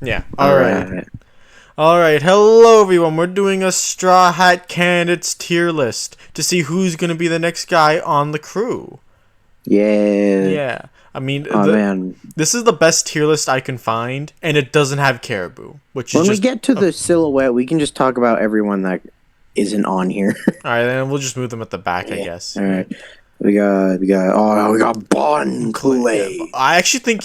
Yeah. All right. All right. Hello, everyone. We're doing a Straw Hat Candidates tier list to see who's going to be the next guy on the crew. Yeah. Yeah. I mean, Man. This is the best tier list I can find, and it doesn't have Caribou, which When is we get to the silhouette, we can just talk about everyone that isn't on here. All right, then we'll just move them at the back, I guess. All right. We got Bon Clay. Yeah, I actually think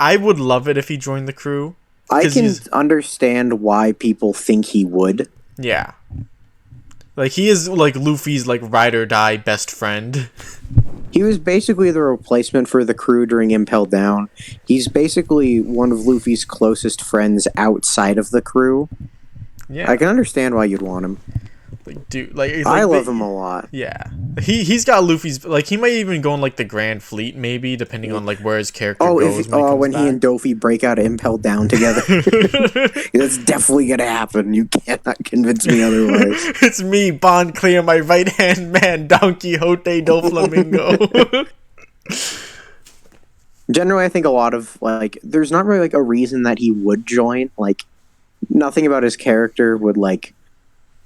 I would love it if he joined the crew. I can understand why people think he would. Yeah. Like, he is, like, Luffy's, like, ride or die best friend. He was basically the replacement for the crew during Impel Down. He's basically one of Luffy's closest friends outside of the crew. Yeah. I can understand why you'd want him. Like, dude, I love him a lot. Yeah, he's got Luffy's, like, he might even go in, like, the Grand Fleet, maybe, depending on, like, where his character goes. When he and Dofi break out of Impel Down together. That's definitely gonna happen. You cannot convince me otherwise. It's me, Bon Clay, my right hand man, Don Quixote do Flamingo. Generally, I think a lot of, like, there's not really, like, a reason that he would join. Like, nothing about his character would, like,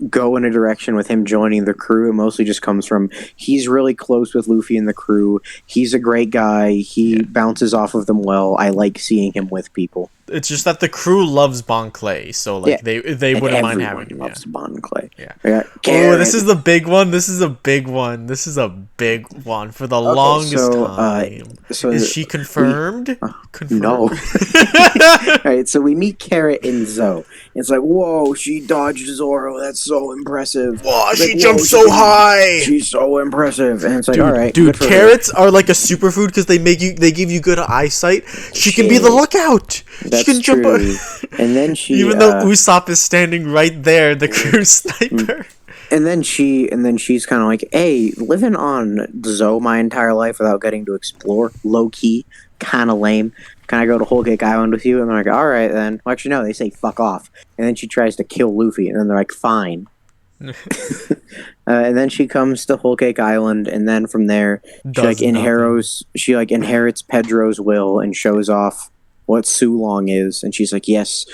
go in a direction with him joining the crew. It mostly just comes from he's really close with Luffy and the crew. He's a great guy. He bounces off of them well. I like seeing him with people. It's just that the crew loves Bon Clay, so like they wouldn't mind having him. Loves Bon Clay. Yeah. Oh, this is the big one. This is a big one. This is a big one for the longest time. Is she confirmed? Confirmed? No. Alright, so we meet Carrot and Zoe. It's like, whoa, she dodged Zoro. That's so impressive. Whoa, she jumped so high. She's so impressive. And it's like, all right, dude, carrots are like a superfood because they give you good eyesight. She can be the lookout. That's she can jump. And then she, even though Usopp is standing right there, the crew sniper. And then she's kind of like, hey, living on Zoe my entire life without getting to explore, low key, kind of lame. Can I go to Whole Cake Island with you? And they're like, all right, then. Well, actually, no, they say fuck off. And then she tries to kill Luffy, and then they're like, fine. And then she comes to Whole Cake Island, and then from there, she inherits Pedro's will and shows off what Sulong is. And she's like, yes,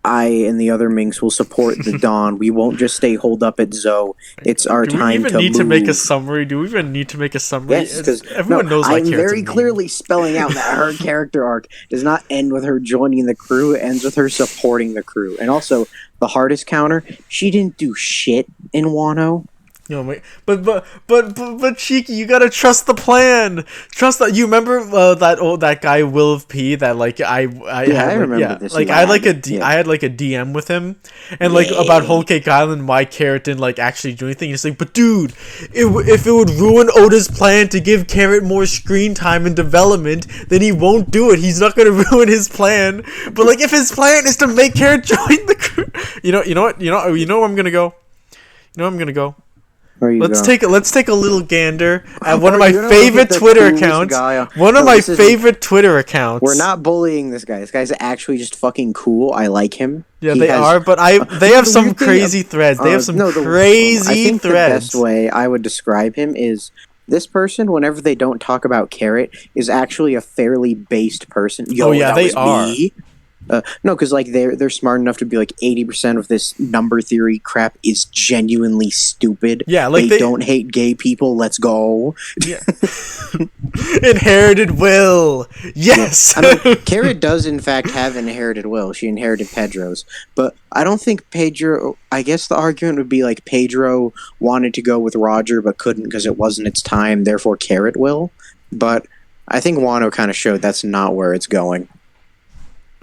I and the other Minks will support the Dawn. We won't just stay holed up at Zoe. It's our time to move. Do we even need to make a summary? Do we even need to make a summary? Yes, because everyone knows. I'm very clearly spelling out that her character arc does not end with her joining the crew. It ends with her supporting the crew. And also, the hardest counter, she didn't do shit in Wano. But Cheeky, you gotta trust the plan. Trust that. You remember that guy Will of P that I remember this. Like I had like a DM with him and about Whole Cake Island. Why Carrot didn't actually do anything? He's like, but dude, if it would ruin Oda's plan to give Carrot more screen time and development, then he won't do it. He's not gonna ruin his plan. But if his plan is to make Carrot join the crew, you know where I'm gonna go. You know where I'm gonna go. Let's take a little gander at one of my favorite Twitter accounts. Favorite Twitter accounts. We're not bullying this guy. This guy's actually just fucking cool. I like him. Yeah, they have some crazy threads. They have some crazy threads. The best way I would describe him is this person, whenever they don't talk about Carrot, is actually a fairly based person. They are. No, because they're smart enough to be 80% of this number theory crap is genuinely stupid. Yeah, they don't hate gay people. Let's go. Yeah. Inherited will. Yes. Yeah. I mean, Carrot does in fact have inherited will. She inherited Pedro's, but I don't think Pedro. I guess the argument would be Pedro wanted to go with Roger but couldn't because it wasn't its time. Therefore, Carrot will. But I think Wano kind of showed that's not where it's going.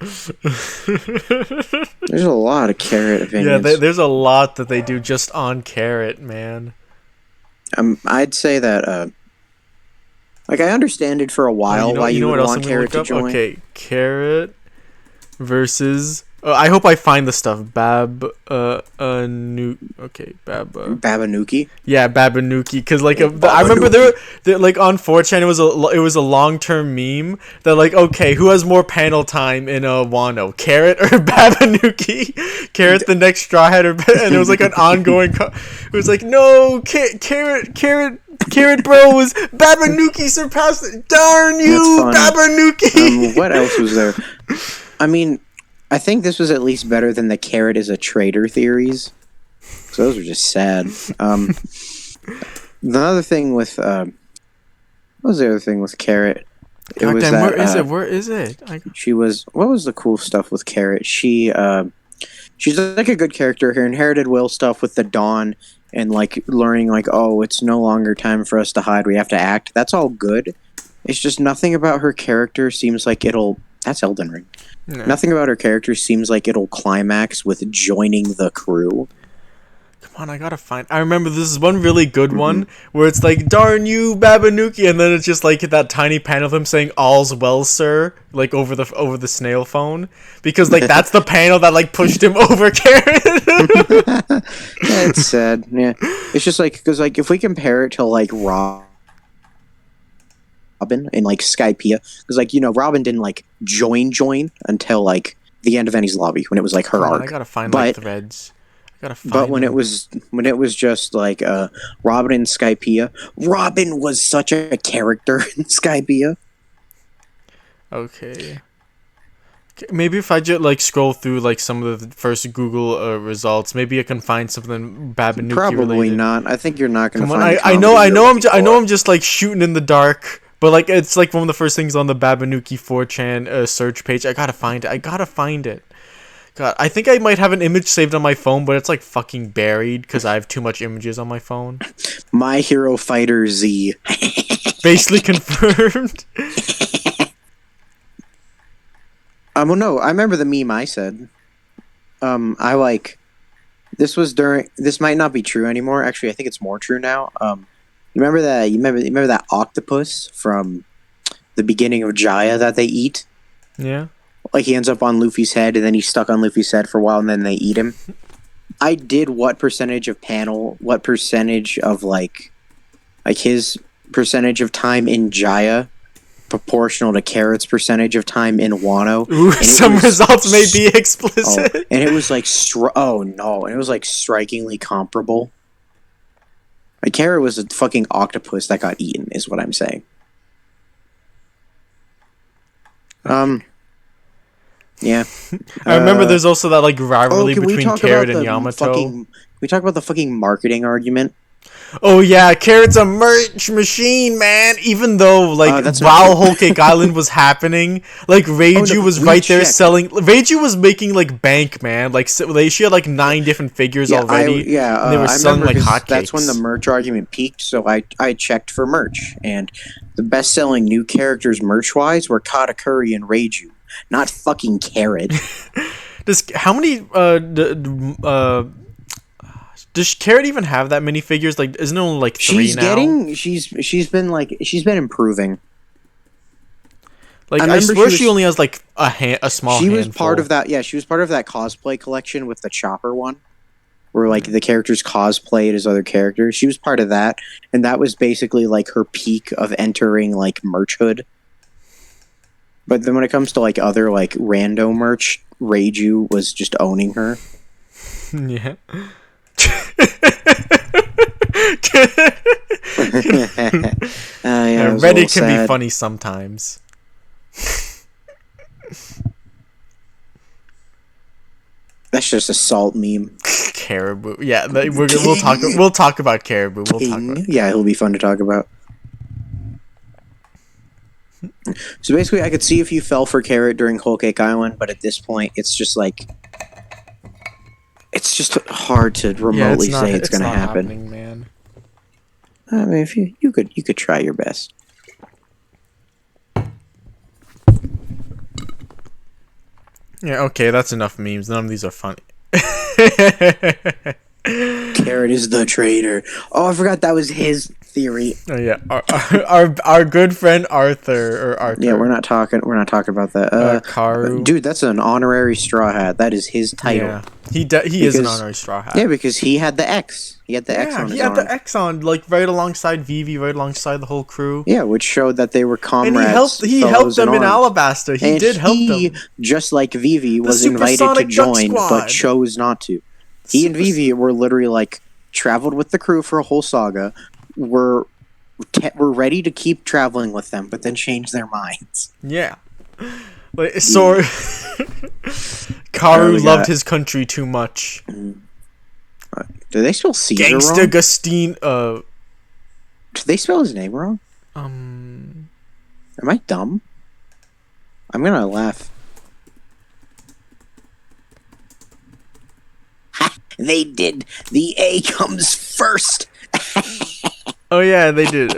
There's a lot of Carrot opinions. Yeah, there's a lot that they do just on Carrot, man. I'd say that I understand it for a while why you would want Carrot to join. Okay, Carrot versus I hope I find the stuff. Babanuki. Yeah, Babanuki. Because I remember there on 4chan it was a long-term meme that who has more panel time in Wano, Carrot or Babanuki? Carrot the next Straw Hat, and it was an ongoing. It was no, Carrot bros, Babanuki surpassed it. Darn you, Babanuki. What else was there? I mean, I think this was at least better than the Carrot is a traitor theories. So those were just sad. The other thing with what was the other thing with Carrot? It God was damn, that, where is it? Where is it? she was. What was the cool stuff with Carrot? She's like a good character. Her inherited will stuff with the Dawn and like learning like, oh, it's no longer time for us to hide. We have to act. That's all good. It's just nothing about her character seems like it'll. That's Elden Ring. No. Nothing about her character seems like it'll climax with joining the crew. Come on, I gotta find. I remember this is one really good one where it's like, "Darn you, Babanuki," and then it's just like that tiny panel of him saying "All's well, sir," like over the snail phone, because like that's the panel that like pushed him over Karen. Yeah, it's sad. Yeah, it's just like because like if we compare it to like Robin and like Skypiea, because like Robin didn't like join until like the end of Ennie's Lobby when it was like her arc. I gotta find like threads. But when it was just like Robin and Skypiea, Robin was such a character in Skypiea. Okay. Maybe if I just like scroll through like some of the first Google results, maybe I can find something Babanuki Probably related. not. I think you're not going to Come find. on, I know I'm just like shooting in the dark, but like it's like one of the first things on the Babanuki 4chan search page. I gotta find it. God, I think I might have an image saved on my phone, but it's like fucking buried because I have too much images on my phone. My Hero Fighter Z. Basically confirmed. Well, no, I remember the meme I said. I like. This was during. This might not be true anymore. Actually, I think it's more true now. You remember that? You remember that octopus from the beginning of Jaya that they eat? Yeah. Like he ends up on Luffy's head, and then he's stuck on Luffy's head for a while, and then they eat him. I did what percentage of like his percentage of time in Jaya proportional to Carrot's percentage of time in Wano. Ooh, some results may be explicit. Oh, and it was like and it was like strikingly comparable. Like Carrot was a fucking octopus that got eaten, is what I'm saying. Yeah. I remember there's also that like rivalry between Carrot and Yamato. Can we talk about the fucking marketing argument? Oh yeah, Carrot's a merch machine, man. Even though like while Whole Cake Island was happening, like Reiju was right there selling. Reiju was making like bank, man. Like she had like 9 different figures already. And they were selling like hotcakes. That's when the merch argument peaked. So I checked for merch, and the best selling new characters merch wise were Katakuri and Reiju. Not fucking Carrot. How many does Carrot even have that many figures? Like, isn't it only like 3 now? She's been improving. Like, I swear she only has like a small. She was part of that. Yeah, she was part of that cosplay collection with the Chopper one, where like the characters cosplayed as other characters. She was part of that, and that was basically like her peak of entering like merchhood. But then when it comes to like other like rando merch, Reiju was just owning her. Yeah. Reddit can be funny sometimes. That's just a salt meme. Caribou. Yeah, we'll talk about Caribou. Yeah, it'll be fun to talk about. So basically, I could see if you fell for Carrot during Whole Cake Island, but at this point, it's just like it's just hard to remotely say it's going to happen. Man. I mean, if you could try your best. Yeah, okay, that's enough memes. None of these are funny. Carrot is the traitor. Oh, I forgot that was his theory. Oh yeah, our good friend Arthur. Yeah, we're not talking about that. Karu. Dude, that's an honorary straw hat. That is his title. Yeah, he is an honorary straw hat. Yeah, because he had the X. He had the X on his arm. He had the X on, like right alongside Vivi, right alongside the whole crew. Yeah, which showed that they were comrades. And he helped them in Alabasta. He did help them. Just like Vivi was invited to join, but chose not to. He and Vivi were literally like traveled with the crew for a whole saga. Were ready to keep traveling with them, but then changed their minds. Yeah, like so. Karu loved his country too much. Do they spell Caesar Gangsta wrong? Gustine. Did they spell his name wrong? Am I dumb? I'm gonna laugh. Ha! They did. The A comes first. Oh yeah, they did.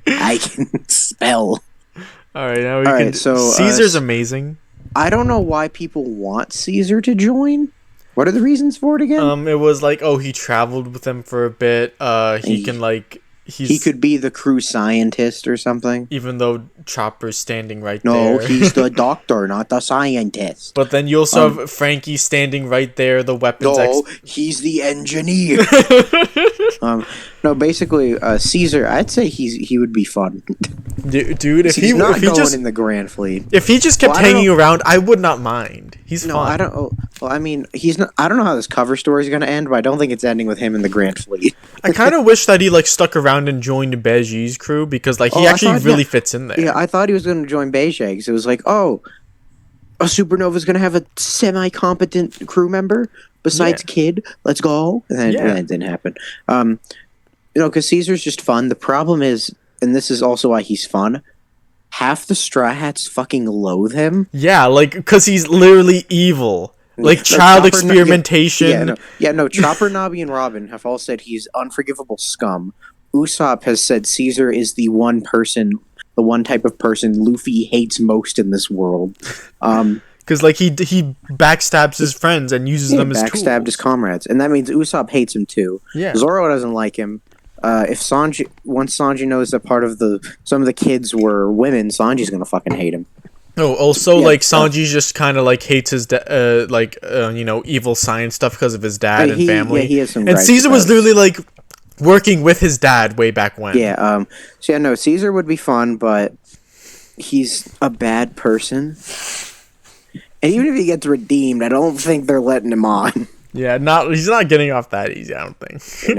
I can spell. All right, now we can. So Caesar's amazing. I don't know why people want Caesar to join. What are the reasons for it again? It was like, oh, he traveled with them for a bit. He can like. He could be the crew scientist or something. Even though Chopper's standing right there. No, he's the doctor, not the scientist. But then you also have Frankie standing right there, the weapons he's the engineer. No, basically, Caesar, I'd say he would be fun. Dude, if he's not going just in the Grand Fleet. If he just kept hanging around, I would not mind. He's fun. I don't. Well, I mean, he's not. I don't know how this cover story is going to end, but I don't think it's ending with him in the Grand Fleet. I kind of wish that he like stuck around and joined Beji's crew because like he actually really fits in there. Yeah, I thought he was going to join Beijing. It was like, oh, a Supernova is going to have a semi-competent crew member besides Kid. Let's go. And then it didn't happen. Because Caesar's just fun. The problem is, and this is also why he's fun, half the Straw Hats fucking loathe him. Yeah, like, because he's literally evil. Like, child experimentation. Chopper, Nobby, and Robin have all said he's unforgivable scum. Usopp has said Caesar is the one type of person Luffy hates most in this world. Because, like, he backstabs his friends and uses them as tools. Backstabbed his comrades. And that means Usopp hates him, too. Yeah. Zoro doesn't like him. Once Sanji knows that some of the kids were women, Sanji's gonna fucking hate him. Oh, also, Sanji just kind of, like, hates his, evil science stuff because of his dad and family. Yeah, he has some and Caesar was literally, like, working with his dad way back when. Yeah, Caesar would be fun, but he's a bad person. And even if he gets redeemed, I don't think they're letting him on. Yeah, he's not getting off that easy, I don't think. We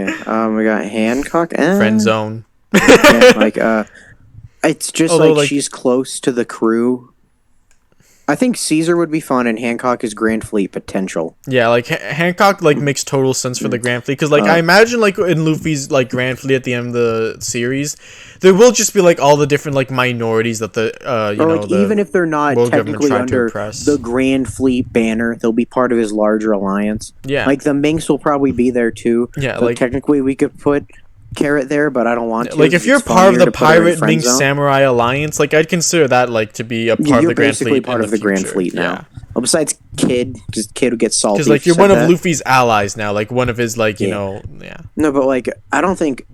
got Hancock. Friend zone. It's just she's close to the crew. I think Caesar would be fun, and Hancock is Grand Fleet potential. Yeah, like Hancock makes total sense for the Grand Fleet because I imagine in Luffy's Grand Fleet at the end of the series, there will just be all the different minorities that even if they're not technically under the Grand Fleet banner, they'll be part of his larger alliance. Yeah, the Minks will probably be there too. Yeah, so technically we could put Carrot there, but I don't want to. If you're part of the Pirate Mink Samurai Alliance, I'd consider that to be a part of the Grand Fleet. You're basically part of the Grand Fleet now. Yeah. Well, besides Kid, because Kid would get salty. Because you're one of Luffy's allies now, one of his No, but I don't think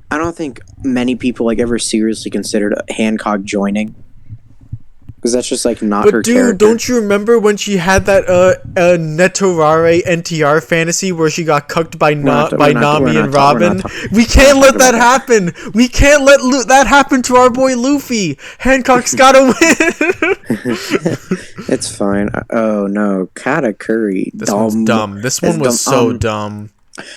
many people ever seriously considered Hancock joining. Because that's just not her character. But dude, don't you remember when she had that Netorare NTR fantasy where she got cucked by Nami and Robin? We can't let that happen. We can't let that happen to our boy Luffy. Hancock's gotta win. It's fine. Oh no, Katakuri. This one's dumb. This one was so dumb.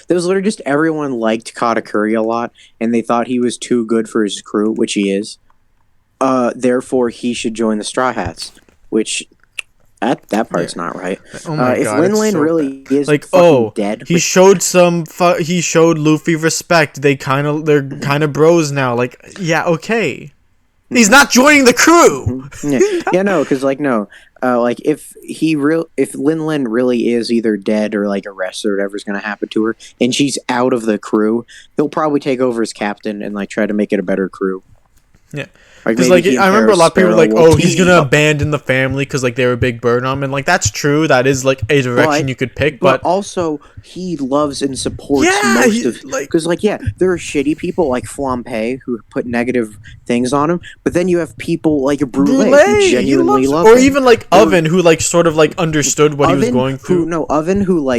There was literally just everyone liked Katakuri a lot, and they thought he was too good for his crew, which he is. Therefore, he should join the Straw Hats, which that part's not right. Oh my if God, Lin so really bad. is dead, he showed Luffy respect. They're kind of bros now. Okay, he's not joining the crew. If Lin really is either dead or arrested or whatever's gonna happen to her, and she's out of the crew, he'll probably take over as captain and try to make it a better crew. Yeah. Because I remember a lot of people were he's gonna abandon the family because they were a big burden on him, and that's true. That is a direction you could pick, but also he loves and supports most of because there are shitty people like Flampe who put negative things on him, but then you have people like Brule who genuinely love him. Or even Oven who understood what he was going through. Oven who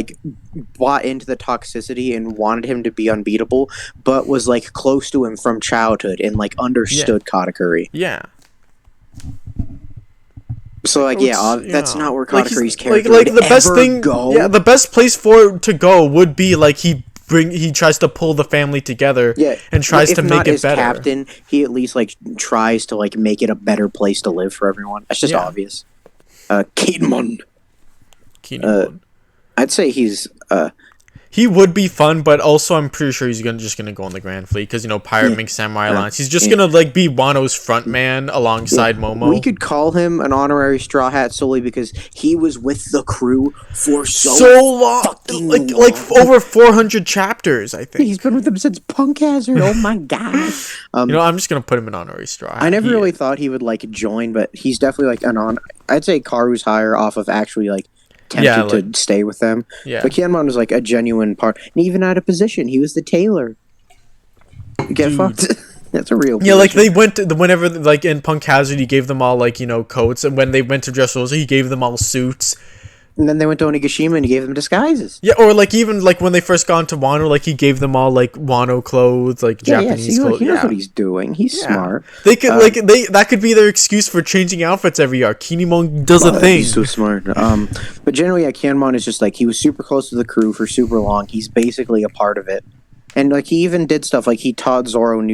bought into the toxicity and wanted him to be unbeatable, but was close to him from childhood and understood Katakuri. Yeah. So that's not where Katakuri's character the best thing go. Yeah, the best place for it to go would be he tries to pull the family together and tries to make it better. Captain, he at least tries to make it a better place to live for everyone. That's just obvious. Kinemon. Kinemon. I'd say he's He would be fun, but also I'm pretty sure he's just gonna go on the Grand Fleet because Pirate Mink Samurai Alliance. He's just gonna like be Wano's front man alongside Momo. We could call him an honorary Straw Hat solely because he was with the crew for so long, fucking long. like over 400 chapters, I think. He's been with them since Punk Hazard. Oh my god! I'm just gonna put him in honorary Straw Hat. I never really thought he would like join, but he's definitely like I'd say Karu's higher off of actually like tempted to stay with them. Yeah. But Kinemon was like a genuine part, and even out of position, he was the tailor. Get fucked. That's a real. Yeah, like they went to whenever like in Punk Hazard, he gave them all like coats, and when they went to Dressrosa, he gave them all suits. And then they went to Onigashima and he gave them disguises. Yeah, or like even like when they first got into Wano, like he gave them all like Wano clothes, like Japanese clothes. He knows what he's doing. He's smart. They could that could be their excuse for changing outfits every year. Kinemon does a thing. He's so smart. But generally, Kinemon is just like he was super close to the crew for super long. He's basically a part of it, and like he even did stuff like he taught Zoro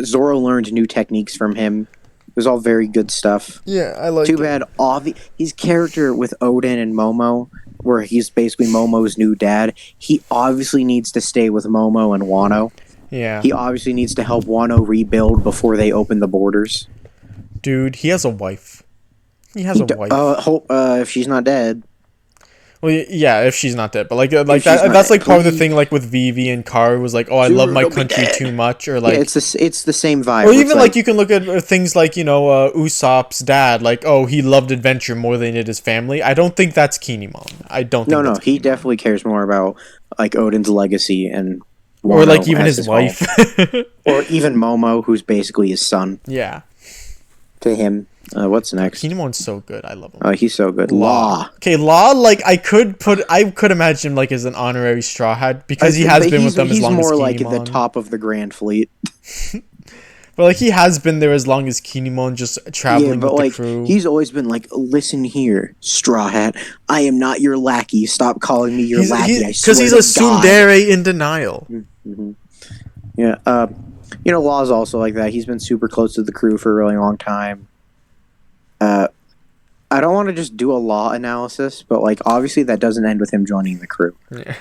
Zoro learned new techniques from him. It was all very good stuff. Yeah, I like. Too bad, his character with Odin and Momo, where he's basically Momo's new dad. He obviously needs to stay with Momo and Wano. Yeah. He obviously needs to help Wano rebuild before they open the borders. Dude, he has a wife. He has a wife. If she's not dead. Well, yeah, if she's not dead, but like that's like part of the thing, like with Vivi and Karu was like, oh, I love my country too much, or like it's the same vibe. Or even like you can look at things like Usopp's dad, like he loved adventure more than he did his family. I don't think that's Kinemon. I don't. Think No, he definitely cares more about like Odin's legacy and Wano or like even his wife, or even Momo, who's basically his son. Yeah. To him. What's next? Kinemon's so good. I love him. Oh, he's so good. Law. Okay, Law. Like I could imagine him like as an honorary Straw Hat because he has been with them as long as Kinemon. He's more like the top of the Grand Fleet. But like he has been there as long as Kinemon, just traveling with the crew. He's always been like, listen here, Straw Hat. I am not your lackey. Stop calling me your lackey. Because he's a tsundere in denial. Mm-hmm. Yeah. Law's also like that. He's been super close to the crew for a really long time. I don't want to just do a Law analysis, but like obviously that doesn't end with him joining the crew. Yeah.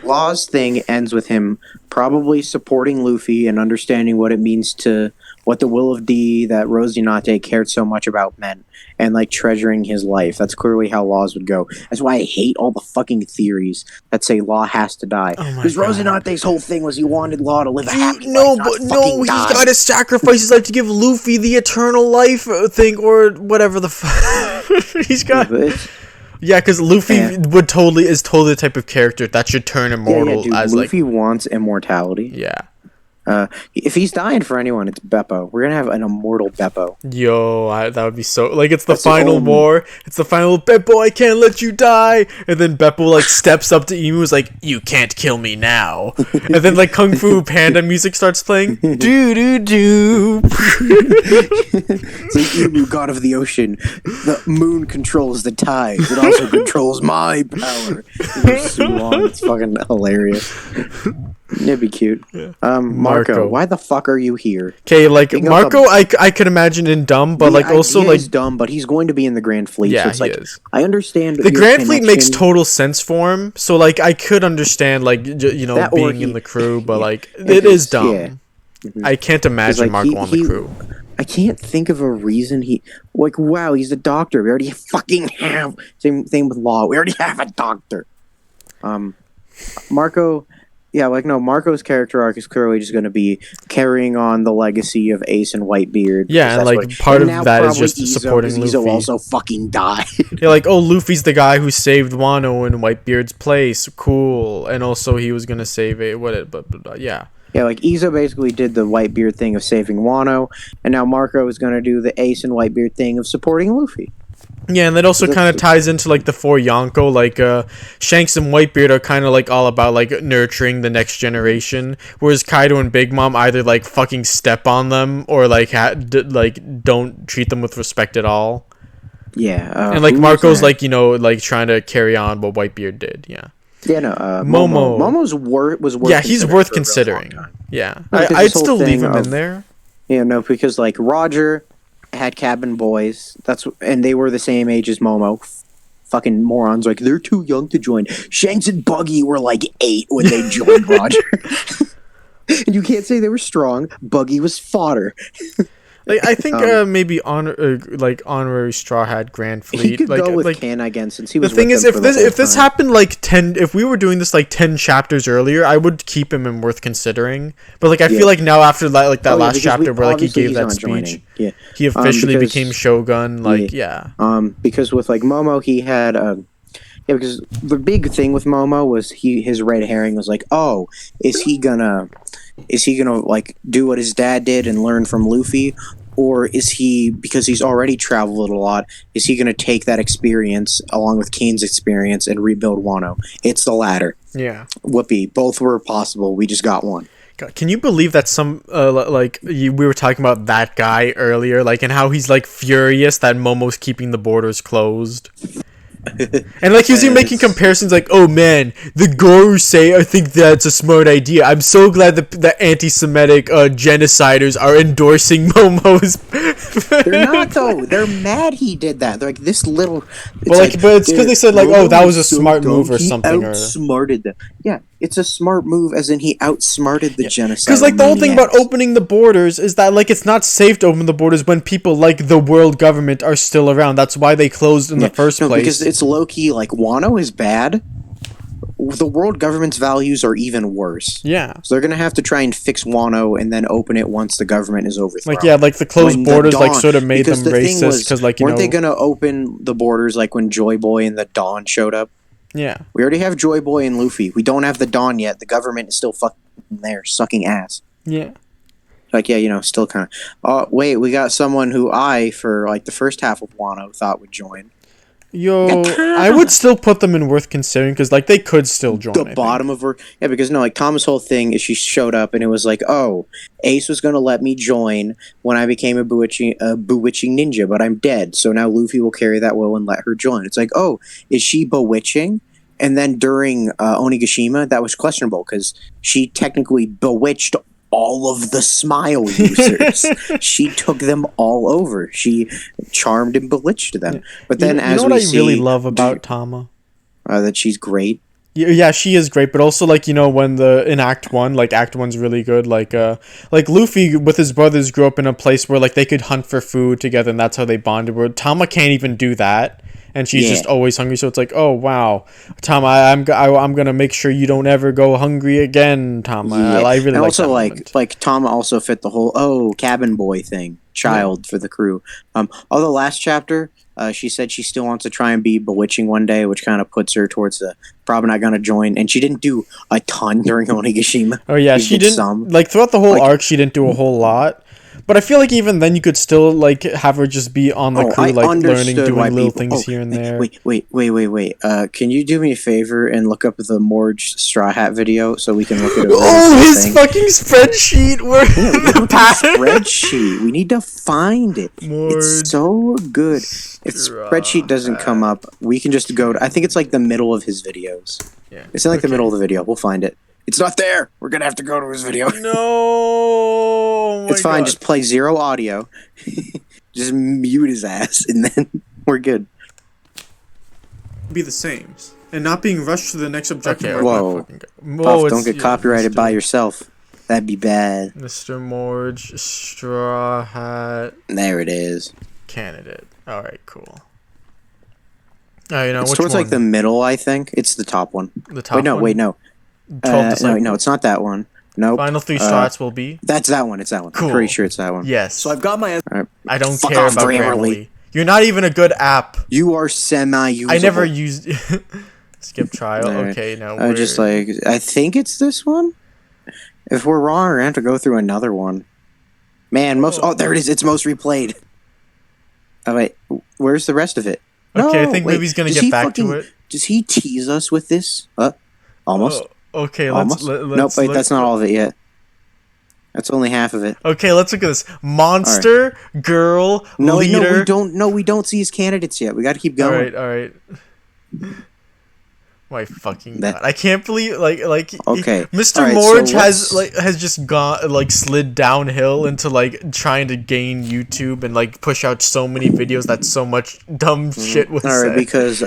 Law's thing ends with him probably supporting Luffy and understanding what it means to what the will of D that Rosinante cared so much about meant, and like treasuring his life. That's clearly how Laws would go. That's why I hate all the fucking theories that say Law has to die. Because Rosinante's whole thing was he wanted Law to live a happy life. He's got to sacrifice his life to give Luffy the eternal life thing, or whatever the fuck. He's got. Yeah, because Luffy is totally the type of character that should turn immortal. Dude, as Luffy wants immortality. Yeah. If he's dying for anyone, it's Beppo. We're gonna have an immortal Beppo. Yo, that would be so. Like, it's the final war. It's the final Beppo. I can't let you die. And then Beppo like steps up to Emu, is like, "You can't kill me now." And then like Kung Fu Panda music starts playing. Do do do. It's like Emu, god of the ocean. The moon controls the tides. It also controls my power. It's so long. It's fucking hilarious. It'd be cute. Yeah. Marco, why the fuck are you here? Okay, like Marco, I could imagine in dumb, but like also like he's dumb, but he's going to be in the Grand Fleet. Yeah, so it's he like is. I understand the Grand Fleet makes total sense for him. So like I could understand like being in the crew, but like it is dumb. Yeah. Mm-hmm. I can't imagine Marco on the crew. I can't think of a reason wow, he's a doctor. We already fucking have same thing with Law. We already have a doctor. Marco. Yeah, Marco's character arc is clearly just going to be carrying on the legacy of Ace and Whitebeard. Yeah, and like part of that is just supporting Luffy. Izo also fucking died. Yeah, like, Luffy's the guy who saved Wano in Whitebeard's place. Cool. And also he was going to save it. Yeah. Yeah, like Izo basically did the Whitebeard thing of saving Wano, and now Marco is going to do the Ace and Whitebeard thing of supporting Luffy. Yeah, and that also kind of ties into like the four Yonko. Like Shanks and Whitebeard are kind of like all about like nurturing the next generation, whereas Kaido and Big Mom either like fucking step on them or like don't treat them with respect at all. Yeah, and like Marco's like like trying to carry on what Whitebeard did. Yeah. Yeah, no. Momo's was worth. Yeah, he's worth considering. Yeah, I'd still leave him in there. Yeah, no, because like Roger had cabin boys. And they were the same age as Momo. fucking morons like they're too young to join. Shanks and Buggy were like 8 when they joined Roger. And you can't say they were strong. Buggy was fodder. Like I think maybe honorary Straw Hat Grand Fleet. He could like, go with like, Can again since he was. The thing with is, them if this happened like 10, if we were doing this like 10 chapters earlier, I would keep him and worth considering. But like I feel like now after that, like that last chapter where like he gave that speech, he officially became Shogun. Like because with like Momo, he had because the big thing with Momo was his red herring was like, oh, is he gonna like do what his dad did and learn from Luffy? Or is he, because he's already traveled a lot, is he going to take that experience along with Kane's experience and rebuild Wano? It's the latter. Yeah. Whoopee. Both were possible. We just got one. God, can you believe that we were talking about that guy earlier, like, and how he's like furious that Momo's keeping the borders closed? And like he was making comparisons like, oh man, the Goru say I think that's a smart idea. I'm so glad that the anti-Semitic genociders are endorsing Momo's. They're not though. They're mad he did that. They're like this little. But it's because they said like, oh, that was a smart move or something. He outsmarted them. Yeah, it's a smart move, as in he outsmarted the genocide. Because like the whole thing about opening the borders is that like it's not safe to open the borders when people like the world government are still around. That's why they closed in the first place. Because it's low key. Like Wano is bad. The world government's values are even worse. Yeah. So they're gonna have to try and fix Wano and then open it once the government is overthrown. Like like the closed borders like sort of made them racist because like weren't they gonna open the borders like when Joy Boy and the Dawn showed up? Yeah. We already have Joy Boy and Luffy. We don't have the Dawn yet. The government is still fucking there, sucking ass. Yeah. Like still kind of. Oh wait, we got someone who for like the first half of Wano thought would join. Yo, I would still put them in worth considering because like they could still join. The bottom of her, because like Tama's whole thing is she showed up and it was like, oh, Ace was gonna let me join when I became a bewitching ninja, but I'm dead, so now Luffy will carry that will and let her join. It's like, oh, is she bewitching? And then during Onigashima, that was questionable because she technically bewitched all of the smile users. She took them all over. She charmed and bewitched them. But then, you know what I really love about Tama? That she's great. Yeah, she is great. But also, like when in Act 1, like Act 1's really good. Like Luffy with his brothers grew up in a place where like they could hunt for food together, and that's how they bonded. Where Tama can't even do that. And she's just always hungry, so it's like, oh wow, Tama, I'm gonna make sure you don't ever go hungry again, Tama. I really like also that like Tama also fit the whole cabin boy thing, child for the crew. Although last chapter, she said she still wants to try and be bewitching one day, which kind of puts her towards the probably not gonna join. And she didn't do a ton during Onigashima. Oh yeah, she didn't. Some. Like throughout the whole arc, she didn't do a whole lot. But I feel like even then you could still like have her just be on the crew, like learning, doing little things here and there. Wait. Can you do me a favor and look up the Morge Straw Hat video so we can look at it? His fucking spreadsheet. Where the spreadsheet? We need to find it. It's so good. If the spreadsheet doesn't come up, we can just go to, I think it's like the middle of his videos. Yeah, it's in like the middle of the video. We'll find it. It's not there. We're gonna have to go to his video. No, it's fine. God. Just play zero audio. Just mute his ass, and then we're good. Be the same, and not being rushed to the next objective. Okay, whoa! Puff, don't get copyrighted by yourself. That'd be bad. Mr. Morge, Straw Hat. There it is. Candidate. All right, cool. It's towards like the middle. I think it's the top one. The top. Wait, no. 12 no, it's not that one. Nope. Final 3 shots will be. That's that one. It's that one. Cool. I'm pretty sure it's that one. Yes. So I've got my. Right. I don't care about Grammarly. You're not even a good app. You are semi-usable. I never used. Skip trial. Right. Okay, now we're just like I think it's this one. If we're wrong, we're gonna have to go through another one. Man, there it is. It's most replayed. Oh wait, where's the rest of it? Okay, I think maybe he's gonna get back to it. Does he tease us with this? Almost. Okay, let's nope, wait, that's not all of it yet. That's only half of it. Okay, let's look at this. Monster, girl, leader. We don't see his candidates yet. We got to keep going. All right. My fucking That- god! I can't believe Okay. Mr. Alright, Morge so has just gone slid downhill into trying to gain YouTube and push out so many videos that so much dumb shit was All right, said. because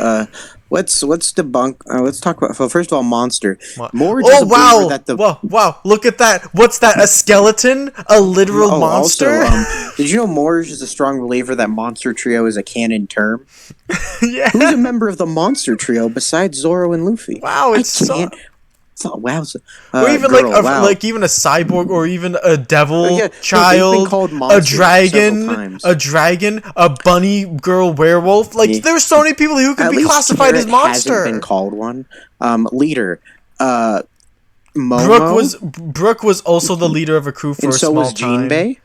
let's debunk. Let's talk about. Well, first of all, Monster. Morge is Oh a believer wow! that the Wow! Look at that! What's that? A skeleton? A literal monster? Also, did you know Morge is a strong believer that Monster Trio is a canon term? Yeah. Who's a member of the Monster Trio besides Zoro and Luffy? Wow! It's I can't. Wow. Or even girl, wow. even a cyborg, or even a devil they've child, been called a monsters several dragon, times. a bunny girl werewolf. There's so many people who could At be least classified as Carrot monster. hasn't been called one. Leader. Momo. Brooke was also the leader of a crew for and a so small was time. Jinbei.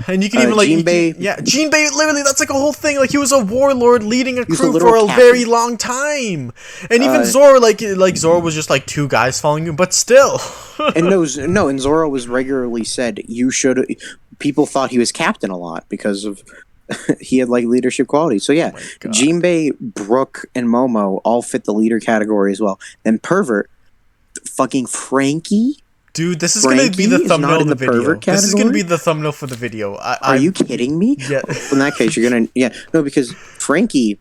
And you can even Jinbei. Jinbei, literally, that's a whole thing. He was a warlord leading a was crew a for a literal very captain. long time. And even Zoro, Zoro was just two guys following him, but still. And and Zoro was regularly said people thought he was captain a lot because of he had leadership qualities. So yeah, Jinbei, Brooke, and Momo all fit the leader category as well. Then pervert, fucking Frankie. Dude, this is going to be the thumbnail of the video. This is going to be category? the thumbnail for the video. Are you kidding me? Yeah. In that case, you're gonna no, because Frankie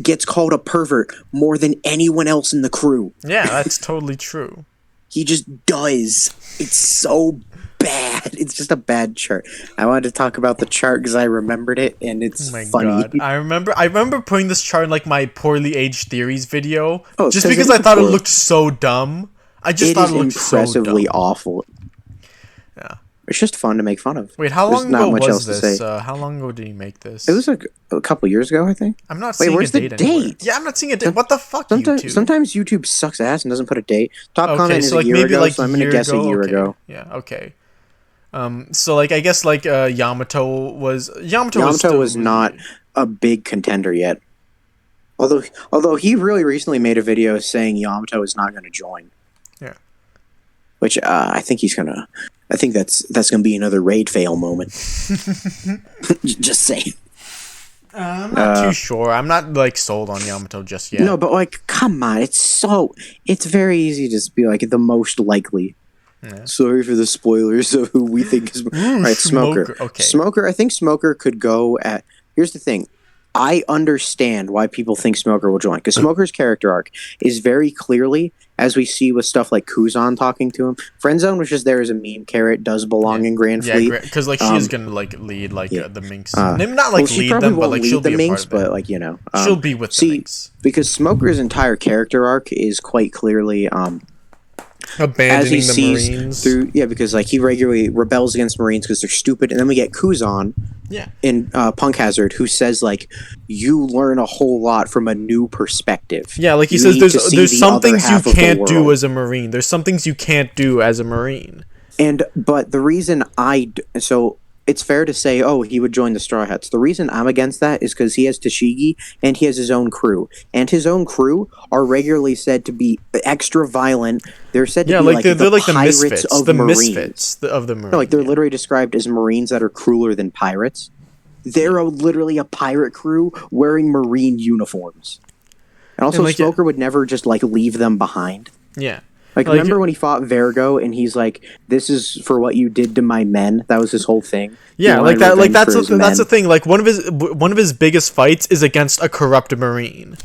gets called a pervert more than anyone else in the crew. Yeah, that's totally true. He just does. It's so bad. It's just a bad chart. I wanted to talk about the chart because I remembered it, and it's funny. God. I remember putting this chart in my poorly aged theories video, Oh, just because I thought it looked so dumb. I just thought it looked impressively so dumb. awful. Yeah. It's just fun to make fun of. Wait, how There's long not ago much was else to this? say. How long ago did he make this? It was a couple years ago, I think. I'm not seeing where's a date the anywhere. date? Yeah, I'm not seeing a date. What the fuck, Sometimes, YouTube? sometimes YouTube sucks ass and doesn't put a date. Top Okay, comment is so a year maybe ago, so I'm going to guess a year Okay. ago. Yeah, okay. So I guess Yamato was not a big contender yet. Although he really recently made a video saying Yamato is not going to join. Yeah. Which I think that's gonna be another raid fail moment. Just saying. I'm not too sure. I'm not sold on Yamato just yet. No, but come on, it's very easy to just be the most likely. Yeah. Sorry for the spoilers of who we think is right. Smoker. Okay. Smoker. I think Smoker could go at. Here's the thing. I understand why people think Smoker will join, because Smoker's character arc is very clearly, as we see with stuff like Kuzan talking to him. Friendzone was just there as a meme carrot, does belong in Grand Fleet. Yeah, because she is gonna lead the Minx. Not she lead probably them, won't but lead she'll the be a Minx, part of it. but She'll be with the Minx. Because Smoker's entire character arc is quite clearly Abandoning as he the sees Marines. because he regularly rebels against Marines because they're stupid, and then we get Kuzan in Punk Hazard, who says you learn a whole lot from a new perspective. Yeah, he says there's some things you can't do as a Marine. There's some things you can't do as a Marine. But the reason it's fair to say, he would join the Straw Hats. The reason I'm against that is because he has Trashiki and he has his own crew. And his own crew are regularly said to be extra violent. They're said to be they're the pirates misfits, of the Marines. misfits of the Marines. No, they're literally described as Marines that are crueler than pirates. They're literally a pirate crew wearing Marine uniforms. And also, Smoker would never just leave them behind. Yeah. Remember when he fought Vergo and he's "This is for what you did to my men." That was his whole thing. Yeah, that's the thing. One of his biggest fights is against a corrupt Marine,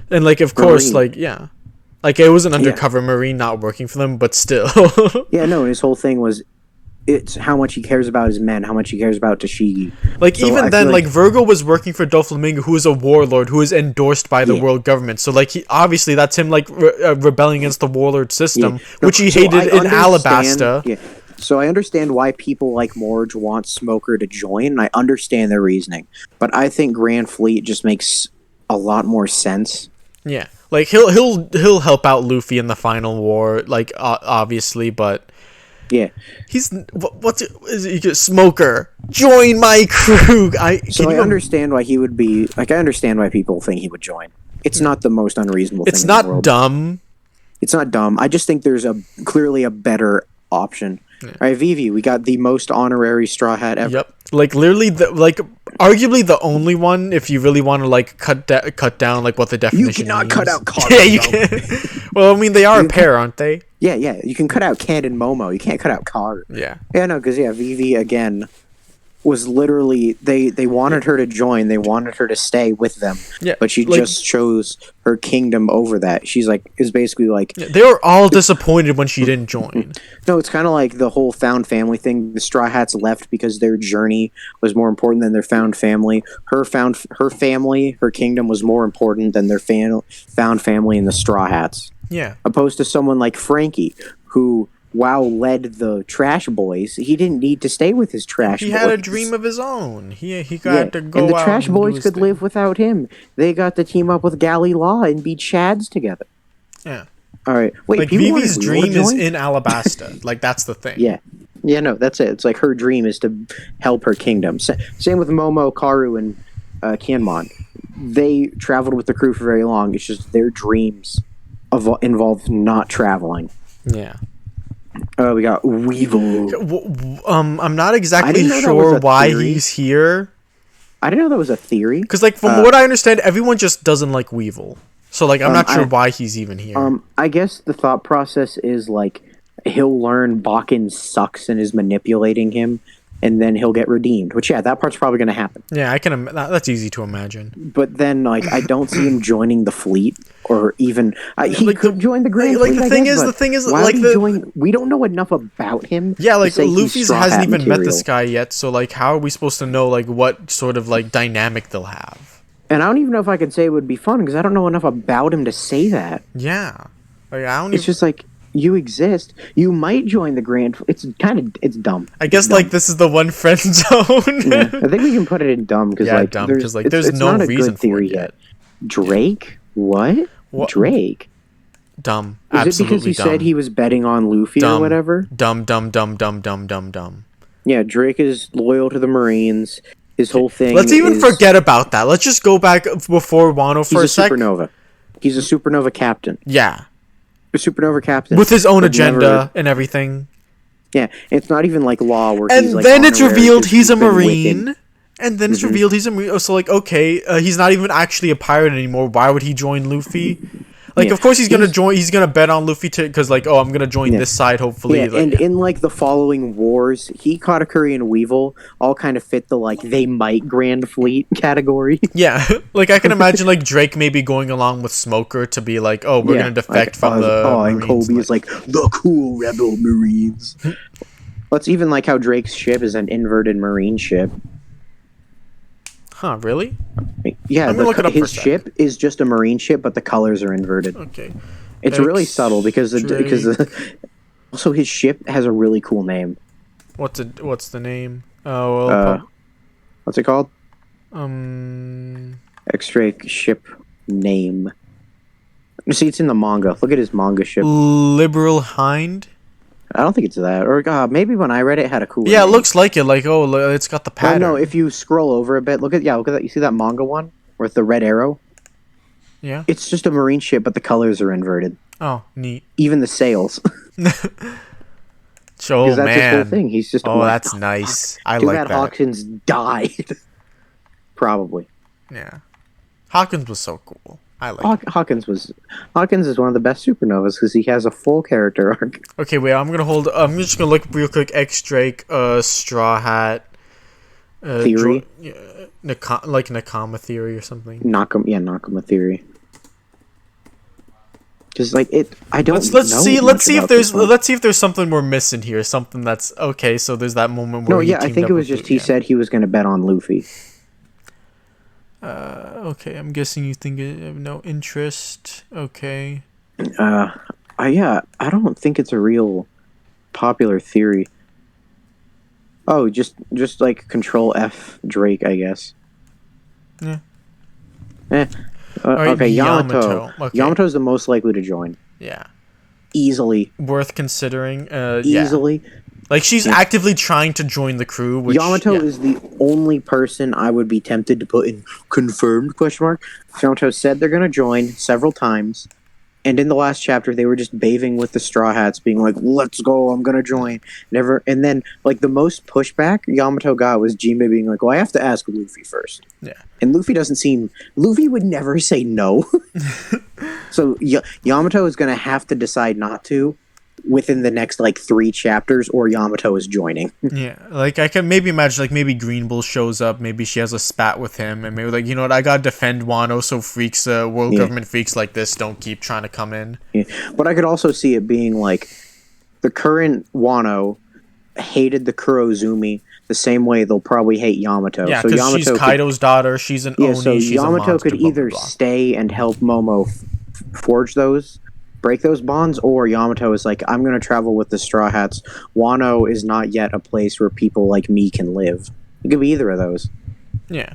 and of course, it was an undercover Marine not working for them, but still. Yeah, no. And his whole thing was, it's how much he cares about his men, how much he cares about Tashigi. Virgo was working for Doflamingo, who is a warlord who is endorsed by the world government. So he obviously that's him rebelling against the warlord system, which he hated in Alabasta. Yeah. So I understand why people like Morge want Smoker to join, and I understand their reasoning. But I think Grand Fleet just makes a lot more sense. Yeah, he'll help out Luffy in the final war, obviously, but. Yeah, he's Smoker. Join my crew. I understand why he would be I understand why people think he would join. It's not the most unreasonable thing. It's not dumb. It's not dumb. I just think there's clearly a better option. Yeah. All right, Vivi, we got the most honorary Straw Hat ever. Yep. Literally, arguably the only one if you really want to like cut down like what the definition. You cannot means. cut out Karu. Yeah, you can. Well, I mean, they are a pair, aren't they? Yeah. You can cut out Ken and Momo. You can't cut out Karu. Yeah. Yeah, no, because Vivi again was literally they wanted her to join. They wanted her to stay with them. Yeah, but she like, just chose her kingdom over that. She's like is basically like they were all disappointed when she didn't join. No, it's kind of like the whole found family thing. The Straw Hats left because their journey was more important than their found family. Her family, her kingdom was more important than their found family and the Straw Hats. Yeah, opposed to someone like Frankie, who led the Trash Boys. He didn't need to stay with his Trash Boys. He had a dream of his own. He got to go out. And the Trash Boys could thing. live without him. They got to team up with Gally Law and be Chads together. Yeah. All right. Wait, like Vivi's dream is in Alabasta. Like that's the thing. Yeah. Yeah, no, that's it. It's like her dream is to help her kingdom. Same with Momo, Karu, and Kinemon. They traveled with the crew for very long. It's just their dreams involved not traveling. Yeah. We got Weevil. I'm not exactly sure why he's here. I didn't know that was a theory. Because, like, from what I understand, everyone just doesn't like Weevil. So, like, I'm not sure why he's even here. I guess the thought process is, like, he'll learn Bakken sucks and is manipulating him, and then he'll get redeemed. Which, yeah, that part's probably going to happen. Yeah, that's easy to imagine. But then, like, I don't see him joining the fleet, or even he like could join the Grand Fleet. The thing is, like, we don't know enough about him. Yeah, like Luffy hasn't even met this guy yet, so like, how are we supposed to know like what sort of like dynamic they'll have? And I don't even know if I could say it would be fun because I don't know enough about him to say that. Yeah, like I don't. It's just like. You exist. You might join the Grand. It's dumb. I guess dumb. Like this is the one friend zone. Yeah, I think we can put it in dumb because there's no reason for it yet. Drake? What? Drake? Dumb. Is Absolutely it because he said he was betting on Luffy or whatever? Dumb. Yeah, Drake is loyal to the Marines. His whole thing. Let's even forget about that. Let's just go back before Wano for a sec. Supernova. He's a supernova captain. Yeah. A supernova captain with his own agenda and everything. Yeah, it's not even like law where and he's like then it's revealed he's a marine. And then it's revealed he's a marine. So like, okay, he's not even actually a pirate anymore. Why would he join Luffy? Like, of course he's gonna join. He's gonna bet on Luffy because like, oh, I'm gonna join this side. Hopefully, yeah. Like, and in like the following wars, Katakuri and Weevil all kind of fit the like they might Grand Fleet category. Yeah, like I can imagine like Drake maybe going along with Smoker to be like, oh, we're gonna defect from the. And Kobe is like the cool rebel Marines. Let's even like how Drake's ship is an inverted Marine ship. Huh? Really? Yeah, his ship is just a Marine ship, but the colors are inverted. Okay, it's really subtle because also his ship has a really cool name. What's the name? Oh, well, what's it called? X-Drake ship name. See, it's in the manga. Look at his manga ship. Liberal Hind. I don't think it's that. Or maybe when I read it, it had a cool name. It looks like it. Like, oh, it's got the pattern. No, if you scroll over a bit, look at that. You see that manga one with the red arrow? Yeah. It's just a Marine ship, but the colors are inverted. Oh, neat. Even the sails. Oh, man. That's his whole thing. He's just that's nice. I like that. Too bad Hawkins died. Probably. Yeah. Hawkins was so cool. I like Hawkins is one of the best supernovas because he has a full character arc. Okay, wait. I'm just gonna look real quick. X-Drake, Straw Hat, Theory, Nakama Theory or something. Nakama Theory. Just like it, I don't. Let's see if there's something we're missing here. Something that's okay. So there's that moment where I think it was just he said he was going to bet on Luffy. Okay, I'm guessing you think you have no interest. Okay. I don't think it's a real popular theory. Oh, just like Control F Drake, I guess. Yeah. Okay, Yamato. Okay. Yamato's the most likely to join. Yeah. Easily. Worth considering. Easily. Yeah. Like, she's actively trying to join the crew, which... Yamato is the only person I would be tempted to put in confirmed question mark. Yamato said they're going to join several times. And in the last chapter, they were just bathing with the Straw Hats, being like, "Let's go! I'm gonna join." And then like the most pushback Yamato got was Jinbei being like, "Well, I have to ask Luffy first." Yeah. And Luffy would never say no. So Yamato is gonna have to decide not to within the next like 3 chapters, or Yamato is joining. Yeah, like I can maybe imagine like maybe Green Bull shows up, maybe she has a spat with him, and maybe like, you know what, I gotta defend Wano so freaks, world government freaks like this don't keep trying to come in. Yeah. But I could also see it being like the current Wano hated the Kurozumi the same way they'll probably hate Yamato. Yeah, so because Yamato she's Kaido's daughter, she's an Oni, so she's Yamato a monster, could blah, either blah, blah. stay and help Momo forge those, break those bonds, or Yamato is like, I'm going to travel with the Straw Hats. Wano is not yet a place where people like me can live. It could be either of those. Yeah.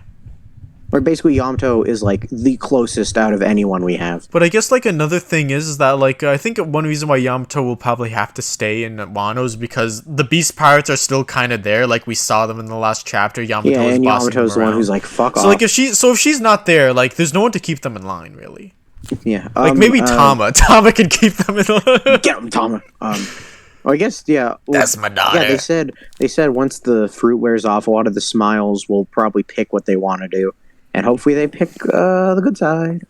Or basically Yamato is like the closest out of anyone we have. But I guess like another thing is that like I think one reason why Yamato will probably have to stay in Wano is because the Beast Pirates are still kind of there. Like we saw them in the last chapter. Yamato is bossing Yamato's them the one around. who's like, fuck off. So like if she's not there, like there's no one to keep them in line really. Yeah. Like maybe Tama. Tama can keep them in line. Get him, Tama. I guess yeah. Well, that's my daughter. Yeah, they said once the fruit wears off, a lot of the Smiles will probably pick what they want to do. And hopefully they pick the good side.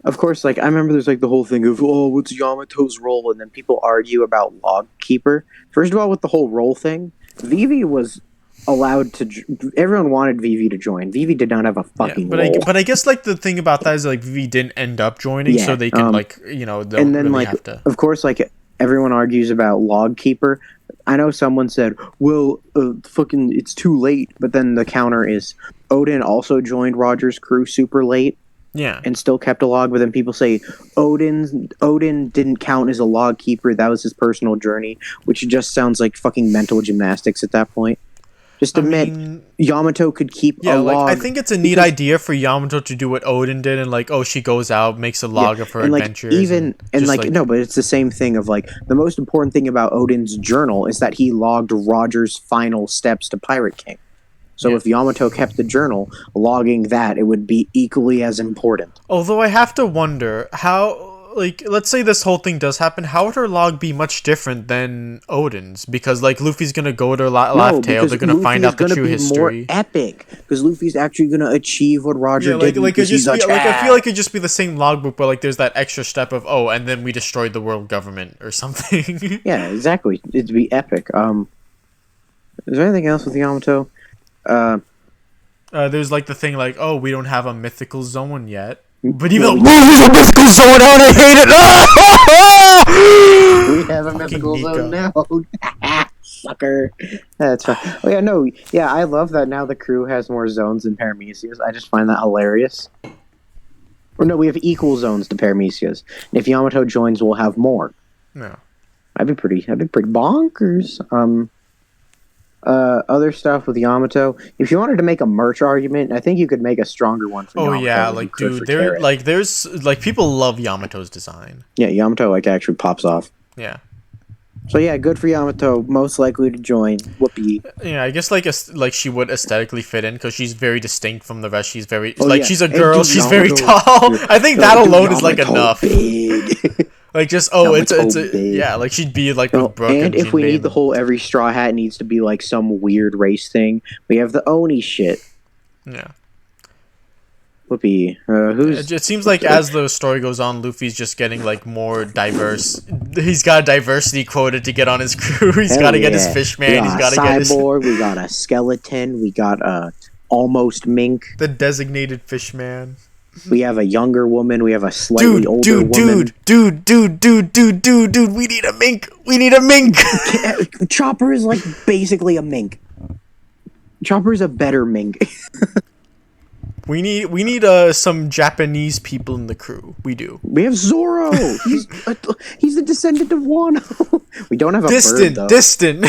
Of course, like I remember there's like the whole thing of, oh, what's Yamato's role? And then people argue about Log Keeper. First of all, with the whole role thing, Vivi was allowed to. Everyone wanted Vivi to join. Vivi did not have a fucking role. But I guess like the thing about that is like Vivi didn't end up joining, so they can like, you know, they'll and then really like have to. Of course, like everyone argues about Log Keeper. I know someone said, well, fucking, it's too late. But then the counter is Odin also joined Roger's crew super late. Yeah. And still kept a log. But then people say Odin didn't count as a log keeper. That was his personal journey, which just sounds like fucking mental gymnastics at that point. Just admit, Yamato could keep a log. I think it's a neat idea for Yamato to do what Odin did, and like, oh, she goes out, makes a log of her and adventures. No, but it's the same thing of like, the most important thing about Odin's journal is that he logged Roger's final steps to Pirate King. So if Yamato kept the journal, logging that, it would be equally as important. Although I have to wonder how, like, let's say this whole thing does happen, how would her log be much different than Odin's? Because, like, Luffy's gonna go to Laugh Tale, they're gonna find out the true history. More epic, because Luffy's actually gonna achieve what Roger did. Like it just be, like, I feel like it'd just be the same logbook, but like there's that extra step of, oh, and then we destroyed the world government or something. Yeah, exactly. It'd be epic. Is there anything else with Yamato? There's like the thing like, oh, we don't have a mythical zone yet. But even there's a mythical zone out, I hate it! We have a mythical zone now. Sucker. That's fine. Oh yeah, no, yeah, I love that now the crew has more zones than Paramecia's. I just find that hilarious. Or no, we have equal zones to Paramecia's. And if Yamato joins, we'll have more. No. That'd be pretty bonkers. Other stuff with Yamato. If you wanted to make a merch argument, I think you could make a stronger one for Yamato. Oh yeah, like dude, there's like people love Yamato's design. Yeah, Yamato like actually pops off. Yeah. So yeah, good for Yamato. Most likely to join. Whoopee. Yeah, I guess like she would aesthetically fit in because she's very distinct from the rest. She's very she's a girl. She's very tall. I think that alone is like enough. Big. Like just like she'd be like with Brooke and if we need the whole every straw hat needs to be like some weird race thing, we have the Oni shit. Yeah. Whoopee. It seems like as the story goes on, Luffy's just getting like more diverse. He's got a diversity quota to get on his crew. He's got to get his fishman. He's got to get his cyborg. We got a skeleton. We got a almost mink. The designated fishman. We have a younger woman. We have a slightly older woman. Dude. We need a mink. We need a mink. Chopper is like basically a mink. Chopper is a better mink. We need some Japanese people in the crew. We do. We have Zoro. He's the descendant of Wano. We don't have a distant, bird, though. distant.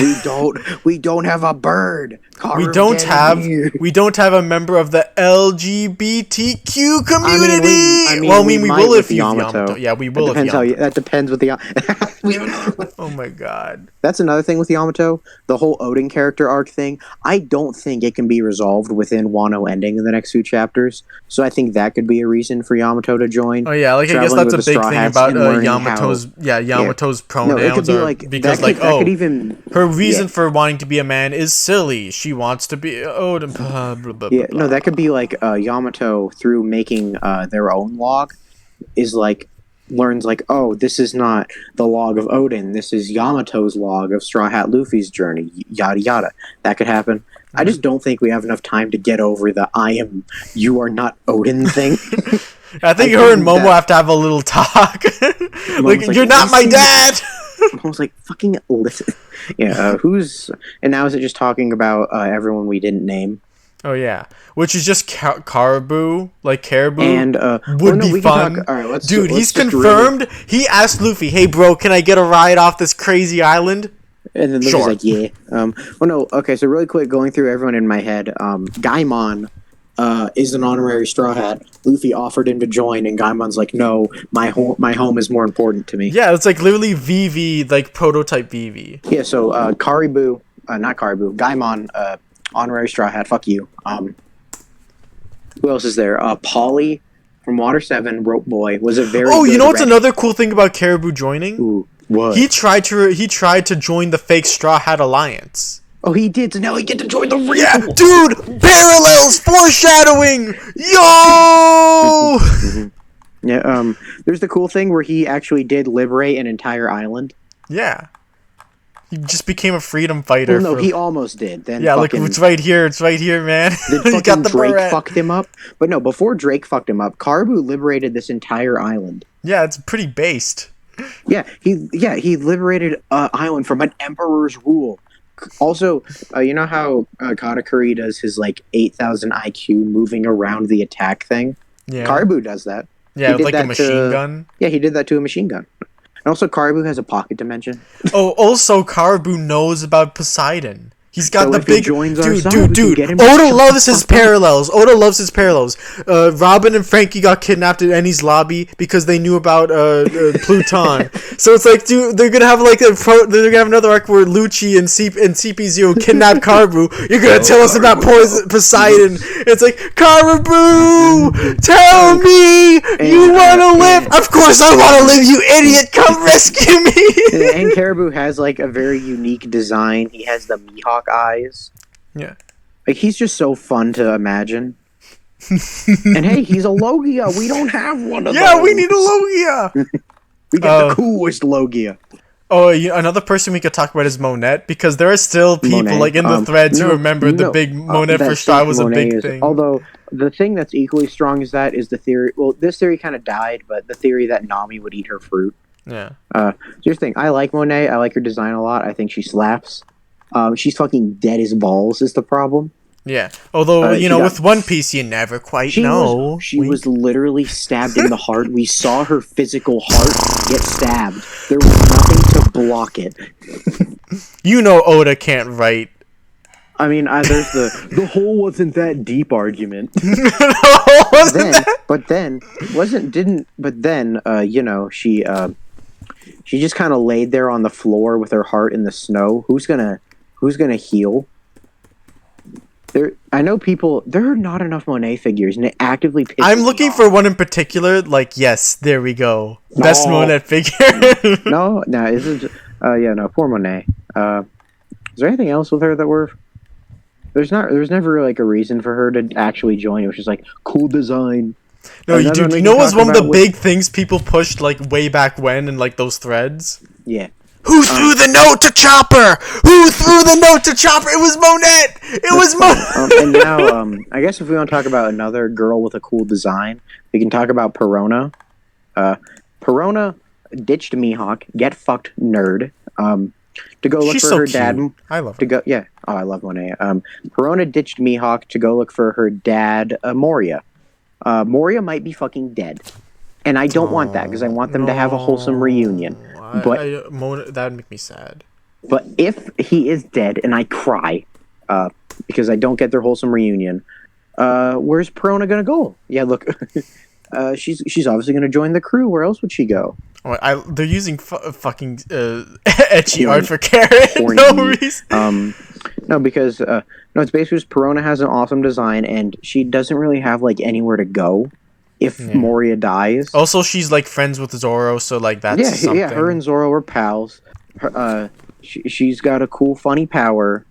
We don't have a bird. We Karu, don't get in have here. we don't have a member of the LGBTQ community. We might will with if you Yamato. Yeah, we will if Yamato. That depends with the. We have another one. Oh my god. That's another thing with Yamato. The whole Odin character arc thing. I don't think it can be resolved within Wano ending in the next 2 chapters. So I think that could be a reason for Yamato to join. Oh yeah, like I guess Traveling that's with a the big Straw thing Hats about and learning Yamato's Yamato's No, pronouns it could be are like because that could even her reason for wanting to be a man is silly. She wants to be Odin. Blah, blah, blah, yeah, blah. no, that could be like Yamato through making their own log is like learns like, oh, this is not the log of Odin. This is Yamato's log of Straw Hat Luffy's journey. Yada yada. That could happen. I just don't think we have enough time to get over the you are not Odin thing. I think her and Momo have to have a little talk. like, you're not my dad. I was like, fucking listen. Yeah, and now is it just talking about everyone we didn't name? Oh yeah, which is just Caribou, like Caribou, and would be fun. All right, Dude, he's confirmed. He asked Luffy, "Hey, bro, can I get a ride off this crazy island?" And then Luffy's like, "Yeah." Okay. So really quick, going through everyone in my head, Gaimon is an honorary Straw Hat. Luffy offered him to join, and Gaimon's like, "No, my home is more important to me." Yeah, it's like literally Vivi, like prototype Vivi. Yeah. So not Caribou, Gaimon. Honorary Straw Hat, fuck you. Who else is there? Polly from Water 7, Rope Boy, was a very you know what's another cool thing about Caribou joining? Ooh, what? He tried to join the fake Straw Hat Alliance. Oh, he did, so now he get to join the real. Yeah, dude! Parallels! Foreshadowing! Yo! Yeah, there's the cool thing where he actually did liberate an entire island. Yeah. He just became a freedom fighter. Well, no, he almost did. Then it's right here, man. Then fucking Drake fucked him up. But no, before Drake fucked him up, Caribou liberated this entire island. Yeah, it's pretty based. Yeah, he liberated an island from an emperor's rule. Also, you know how Katakuri does his like 8,000 IQ moving around the attack thing? Yeah. Caribou does that. Yeah, with like a machine gun. Yeah, he did that to a machine gun. And also, Caribou has a pocket dimension. Oh, also, Caribou knows about Poseidon. He's got the big dude. Oda loves his parallels. Robin and Frankie got kidnapped at Ennie's lobby because they knew about Pluton. So it's like, dude, they're gonna have like they're gonna have another arc where Lucci and CP0 kidnap Caribou. You're gonna tell us about Poseidon. It's like, Caribou, tell me you wanna live. Of course I wanna live, you idiot. Come rescue me. And Caribou has like a very unique design. He has the Mihawk eyes. Yeah. Like, he's just so fun to imagine. And hey, he's a Logia. We don't have one of those. Yeah, we need a Logia. We got the coolest Logia. Oh, another person we could talk about is Monet, because there are still people like in the threads who remember the big Monet for Star was a big thing. Although the thing that's equally strong as that is the theory. Well, this theory kind of died, but the theory that Nami would eat her fruit. Yeah. Here's the thing. I like Monet. I like her design a lot. I think she slaps. She's fucking dead as balls is the problem. Yeah. Although, with One Piece, you never quite know. She was literally stabbed in the heart. We saw her physical heart get stabbed. There was nothing to block it. Oda can't write. I mean, there's the hole wasn't that deep argument. But then, she just kind of laid there on the floor with her heart in the snow. Who's gonna heal? I know people. There are not enough Monet figures, and it actively pisses I'm looking for one in particular. Like, yes, there we go. Best Monet figure. no, isn't. No, poor Monet. Is there anything else with her that we're? There's never like a reason for her to actually join. It was just like cool design. No, you know what's one of the big things people pushed like way back when in like those threads? Yeah. Who threw the note to Chopper? Who threw the note to Chopper? It was Monet! It was Monet! And now, I guess if we want to talk about another girl with a cool design, we can talk about Perona. Perona ditched Mihawk, get fucked nerd, to go look She's for so her cute. dad. I love her. To go, yeah. Oh, I love Monet. Perona ditched Mihawk to go look for her dad, Moria. Moria might be fucking dead. And I don't want that, because I want them to have a wholesome reunion. But that would make me sad. But if he is dead and I cry, because I don't get their wholesome reunion, where's Perona gonna go? Yeah, look, she's obviously gonna join the crew. Where else would she go? They're using fucking ecchi art for Karen. No reason. No, because no, it's basically just Perona has an awesome design, and she doesn't really have like anywhere to go if Moria dies. Also, she's like friends with Zoro, so like that's something. Yeah. Her and Zoro are pals. She's got a cool, funny power.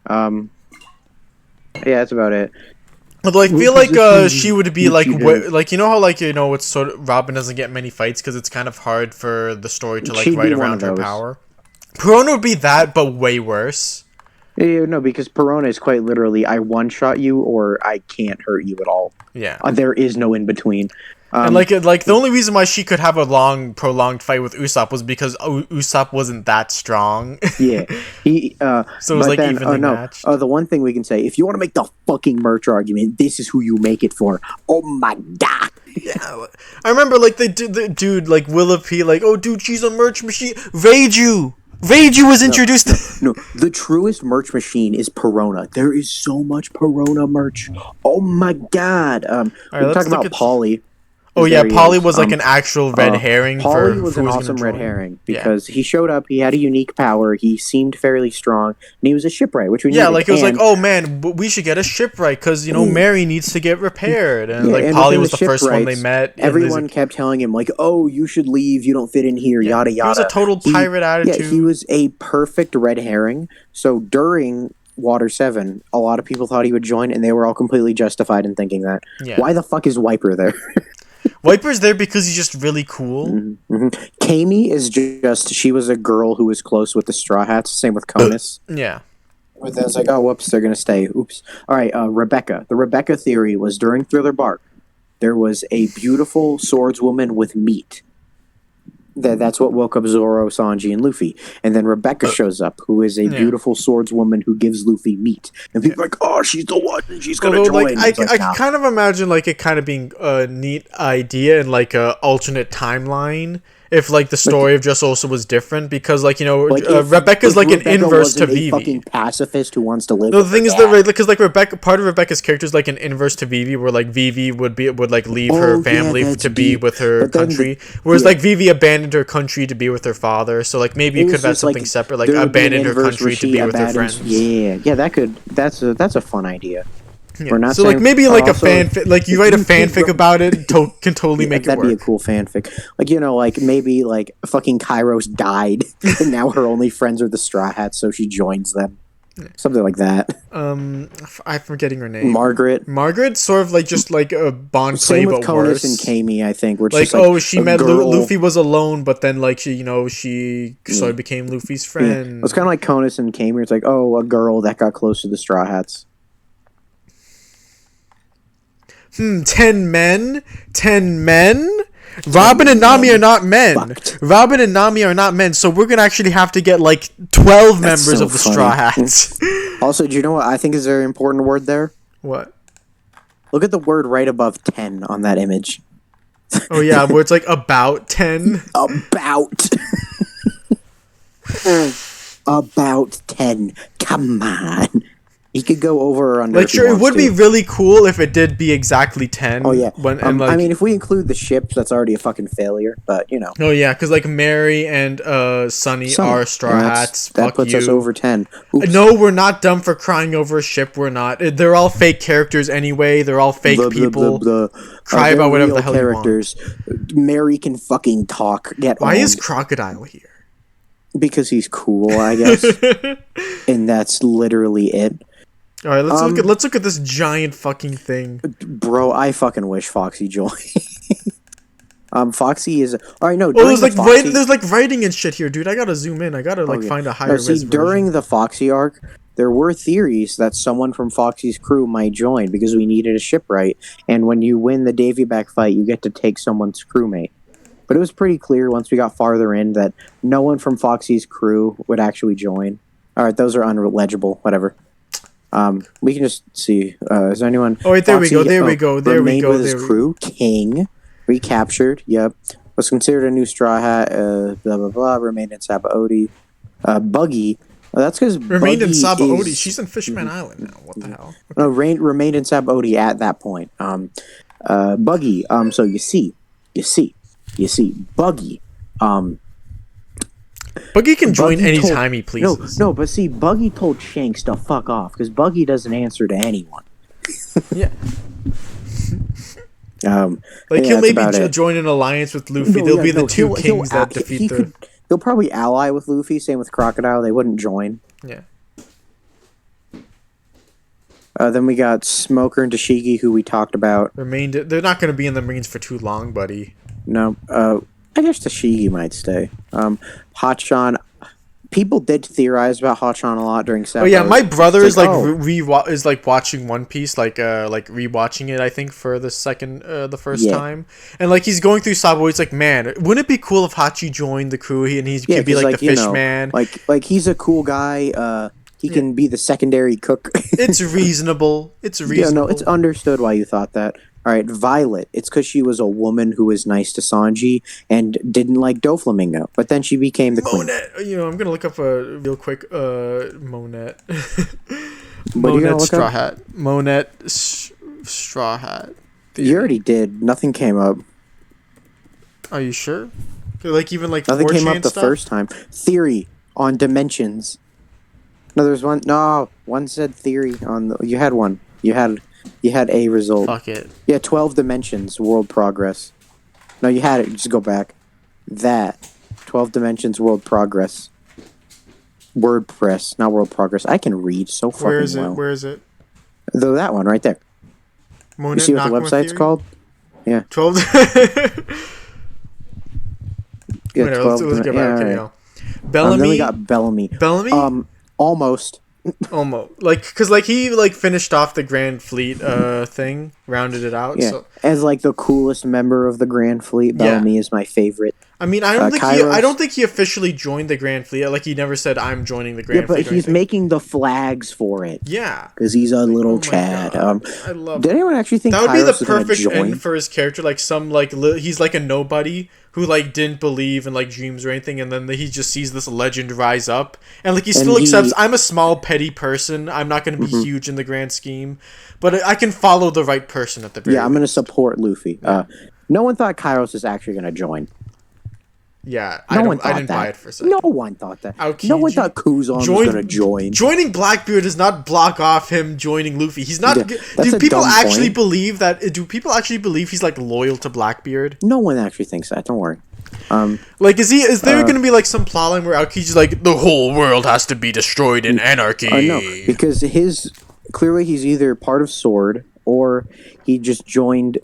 Yeah, that's about it. Although I feel like she would be like you know how like it's sort of Robin doesn't get many fights because it's kind of hard for the story to like write around her power. Perona would be that, but way worse. Yeah, no, because Perona is quite literally I one-shot you or I can't hurt you at all. Yeah, there is no in between. And like the only reason why she could have a long, prolonged fight with Usopp was because Usopp wasn't that strong. Yeah, he. So it was like evenly matched. The one thing we can say, if you want to make the fucking merch argument, this is who you make it for. Oh my god. Yeah, I remember like the dude like Willoughby like, oh dude, she's a merch machine. Reiju was introduced. No, the truest merch machine is Perona. There is so much Perona merch. Oh my god. We're talking about Polly. Oh yeah, Polly was like an actual red herring. Polly was an awesome red herring because he showed up. He had a unique power. He seemed fairly strong, and he was a shipwright, which we needed. Like it was like, oh man, we should get a shipwright because Mary needs to get repaired, and like Polly was the first one they met. Everyone kept telling him like, oh, you should leave. You don't fit in here. Yada yada. He was a total pirate attitude. Yeah, he was a perfect red herring. So during Water 7, a lot of people thought he would join, and they were all completely justified in thinking that. Yeah. Why the fuck is Wiper there? Wiper's there because he's just really cool. Mm-hmm. Kami is she was a girl who was close with the Straw Hats. Same with Conus. Yeah. But then it's like, oh, whoops, they're going to stay. Oops. All right, Rebecca. The Rebecca theory was during Thriller Bark, there was a beautiful swordswoman with meat. That's what woke up Zoro, Sanji, and Luffy. And then Rebecca shows up, who is a beautiful swordswoman who gives Luffy meat. And people are like, oh, she's the one, and she's going to join. I kind of imagine like it kind of being a neat idea and like a alternate timeline. If like the story of Dressrosa was different, because like Rebecca's like an inverse to Vivi. A fucking pacifist who wants to live. No, the thing is that because like Rebecca, part of Rebecca's character is like an inverse to Vivi, where like Vivi would like leave her family to be with her country, whereas like Vivi abandoned her country to be with her father. So like maybe you could have had something separate, like abandoned her country to be with her friends. Yeah, that's a fun idea. Yeah. We're not so like maybe like a fanfic, like you write a fanfic about it, can totally make it work. That'd be a cool fanfic. Like like maybe like fucking Kairos died, and now her only friends are the Straw Hats, so she joins them. Something like that. I'm forgetting her name. Margaret, sort of like just like a Bon Clay, but worse. And Kami, I think. Like she met Luffy was alone, but then like she sort of became Luffy's friend. Yeah. It's kind of like Conus and Kami. It's like a girl that got close to the Straw Hats. 10 men? Robin and Nami are not men. Robin and Nami are not men, so we're gonna actually have to get like 12 members of the Straw Hats. Also, do you know what I think is a very important word there? What? Look at the word right above 10 on that image. Oh yeah, where it's like about 10. About 10. Come on. He could go over or under. Like, sure, it would be really cool if it did be exactly 10. Oh, yeah. I mean, if we include the ships, that's already a fucking failure, but, Oh, yeah, because, like, Mary and Sunny are Straw Hats. That puts us over 10. Oops. No, we're not dumb for crying over a ship. We're not. They're all fake characters anyway. They're all fake people. Cry about whatever the hell characters. You want. Mary can fucking talk. Why is Crocodile here? Because he's cool, I guess. And that's literally it. All right, let's look at this giant fucking thing. Bro, I fucking wish Foxy joined. Foxy is all right. No, there's like writing and shit here, dude. I gotta zoom in. I gotta find a higher. See, during the Foxy arc, there were theories that someone from Foxy's crew might join because we needed a shipwright, and when you win the Davy back fight, you get to take someone's crewmate. But it was pretty clear once we got farther in that no one from Foxy's crew would actually join. All right, those are unlegible. Whatever. We can just see. Is there anyone? Oh wait, there we go. There we go. His crew, King, recaptured. Yep. was considered a new Straw Hat. Blah blah blah. Remained in Sabaody. Buggy. That's because Remained in Buggy Sabaody. is- She's in Fishman Island now. What the hell? No, remained in Sabaody at that point. Buggy. So you see, Buggy. Buggy can join Buggy anytime he pleases. No, but see, Buggy told Shanks to fuck off because Buggy doesn't answer to anyone. Yeah. Yeah, He'll that's maybe about it. join an alliance with Luffy. They'll be the two kings that defeat the. He'll probably ally with Luffy. Same with Crocodile. They wouldn't join. Yeah. Then we got Smoker and Trashiki, who we talked about. They're not going to be in the Marines for too long, buddy. No, I guess Trashiki might stay. Hotchan. People did theorize about Hotchan a lot during Sabaody. Oh yeah, my brother is like watching One Piece, like rewatching it. I think for the first time, and like he's going through Sabo. It's like, man, wouldn't it be cool if Hachi joined the crew and he could be like the fish man? Like he's a cool guy. He can be the secondary cook. It's reasonable. It's reasonable. Yeah, no, it's understood why you thought that. All right, Violet. It's because she was a woman who was nice to Sanji and didn't like Doflamingo, but then she became the queen. Monet. I'm gonna look up a real quick Monet. Monet Straw Hat. Monet Straw Hat. You already did. Nothing came up. Are you sure? Even nothing came up the first time. Theory on dimensions. No, there's one. No, one said theory on the. You had one. You had a result. Fuck it. Yeah, 12 dimensions, world progress. No, you had it. Just go back. That. 12 dimensions, world progress. WordPress, not world progress. I can read so fucking well. Where is it? Though that one right there. Monet, you see what the website's theory? called? Yeah. 12. Yeah, Whatever, 12. let's get back. Okay, right. Bellamy. Then we got Bellamy. Bellamy? Almost. Almost. Because he finished off the Grand Fleet thing, rounded it out. Yeah. So. As the coolest member of the Grand Fleet, Bellamy is my favorite. I mean, I don't think he officially joined the Grand Fleet. He never said I'm joining the Grand Fleet. Yeah, but he's making the flags for it. Yeah, because he's a little Chad. I love. Did anyone actually think that would be the Kairos perfect end for his character? He's like a nobody who didn't believe in dreams or anything, and then he just sees this legend rise up, and he still accepts I'm a small petty person. I'm not going to be huge in the grand scheme, but I can follow the right person at the very. Yeah, I'm going to support Luffy. No one thought Kairos is actually going to join. Yeah, I didn't buy it for a second. No one thought that. Aokiji No one thought Kuzan was going to join. Joining Blackbeard does not block off him joining Luffy. He's not. Yeah, do people actually believe that? Do people actually believe he's loyal to Blackbeard? No one actually thinks that. Don't worry. Is there going to be some plotline where Aokiji's the whole world has to be destroyed in anarchy? No, because clearly he's either part of Sword or he just joined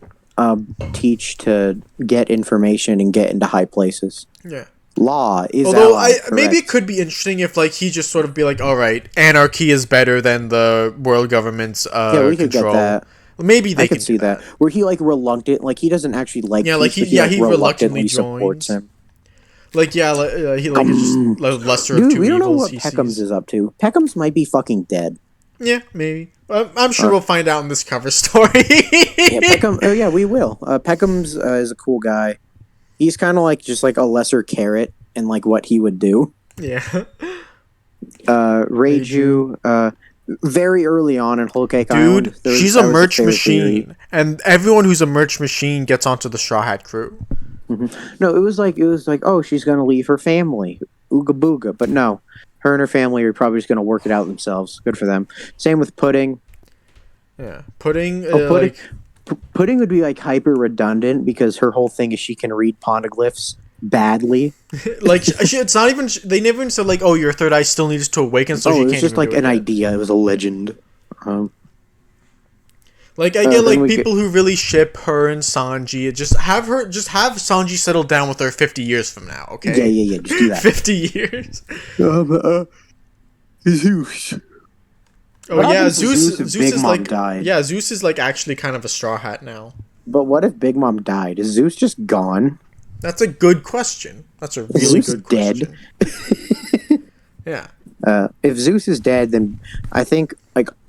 Teach to get information and get into high places. Yeah. Law is. Although maybe it could be interesting if he just sort of be all right, anarchy is better than the world government's yeah, we could control. Get that. Maybe they could see that. Where he reluctant, he doesn't actually he reluctantly supports joins. him. He just lesser of two we don't know evils. what Peckham's is up to. Peckham's might be fucking dead. Yeah, maybe. I'm sure we'll find out in this cover story. Yeah, Peckham. Oh yeah, we will. Peckham's is a cool guy. He's kind of just a lesser Carrot in what he would do. Yeah. Reiju. Very early on in Whole Cake Island. Dude, she's a merch machine, and everyone who's a merch machine gets onto the Straw Hat crew. Mm-hmm. No, it was oh, she's gonna leave her family, ooga booga, but no. Her and her family are probably just going to work it out themselves. Good for them. Same with Pudding. Yeah. Pudding. Pudding would be hyper redundant because her whole thing is she can read poneglyphs badly. It's not even. They never even said oh, your third eye still needs to awaken, so she can't. It was just an idea. It was a legend. I get people who really ship her and Sanji. Just have Sanji settle down with her 50 years from now, okay? Yeah. Just do that. 50 years. Zeus. Oh yeah, Zeus is Big Mom died. Yeah, Zeus is actually kind of a Straw Hat now. But what if Big Mom died? Is Zeus just gone? That's a good question. That's a really good question. Dead. Yeah. If Zeus is dead, then I think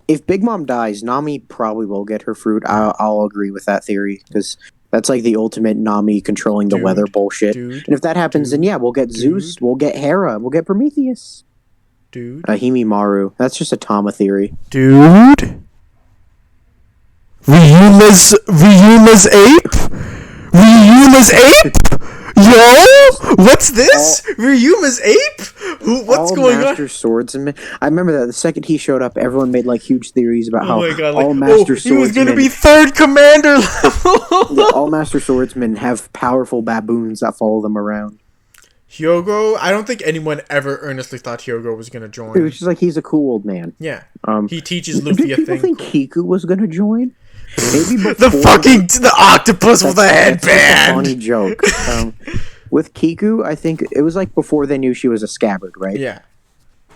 if Big Mom dies, Nami probably will get her fruit. I'll agree with that theory because That's like the ultimate Nami controlling the Dude, weather bullshit. dude, and if that happens, then dude, yeah, we'll get Zeus, we'll get Hera, we'll get Prometheus. Dude. Himimaru. That's just a Tama theory. Dude. Ryuma's ape? Ryuma's ape? Yo! What's this? Ryuma's ape? What's going Master on? Swordsman. I remember that the second he showed up, everyone made like huge theories about how Oh my god, all Master he Swordsmen. was gonna be third commander level. Yeah, all Master Swordsmen have powerful baboons that follow them around. Hyogo, I don't think anyone ever earnestly thought Hyogo was gonna join. It was just like he's a cool old man. Yeah. He teaches Luffy a Did thing. people think Kiku was gonna join? Maybe before the octopus with a that's a headband. funny joke. With Kiku, I think it was like before they knew she was a scabbard, right? Yeah.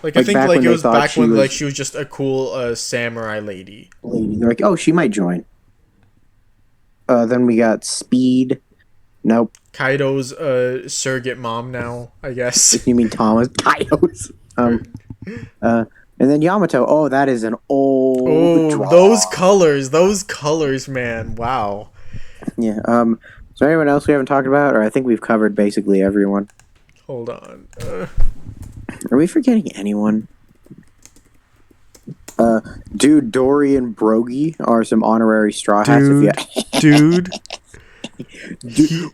Like Like, I think back like when it they was thought back she when was- like she was just a cool samurai lady. They're like, oh, she might join. Then we got Speed. Nope. Kaido's surrogate mom now, I guess. You mean Thomas? Kaidos. And then Yamato. Oh, that is an old. Oh, draw. those colors, man. Wow. Yeah. Is there anyone else we haven't talked about, or I think we've covered basically everyone? Hold on. Are we forgetting anyone? Dude, Dory and Brogy are some honorary straw hats. Dude.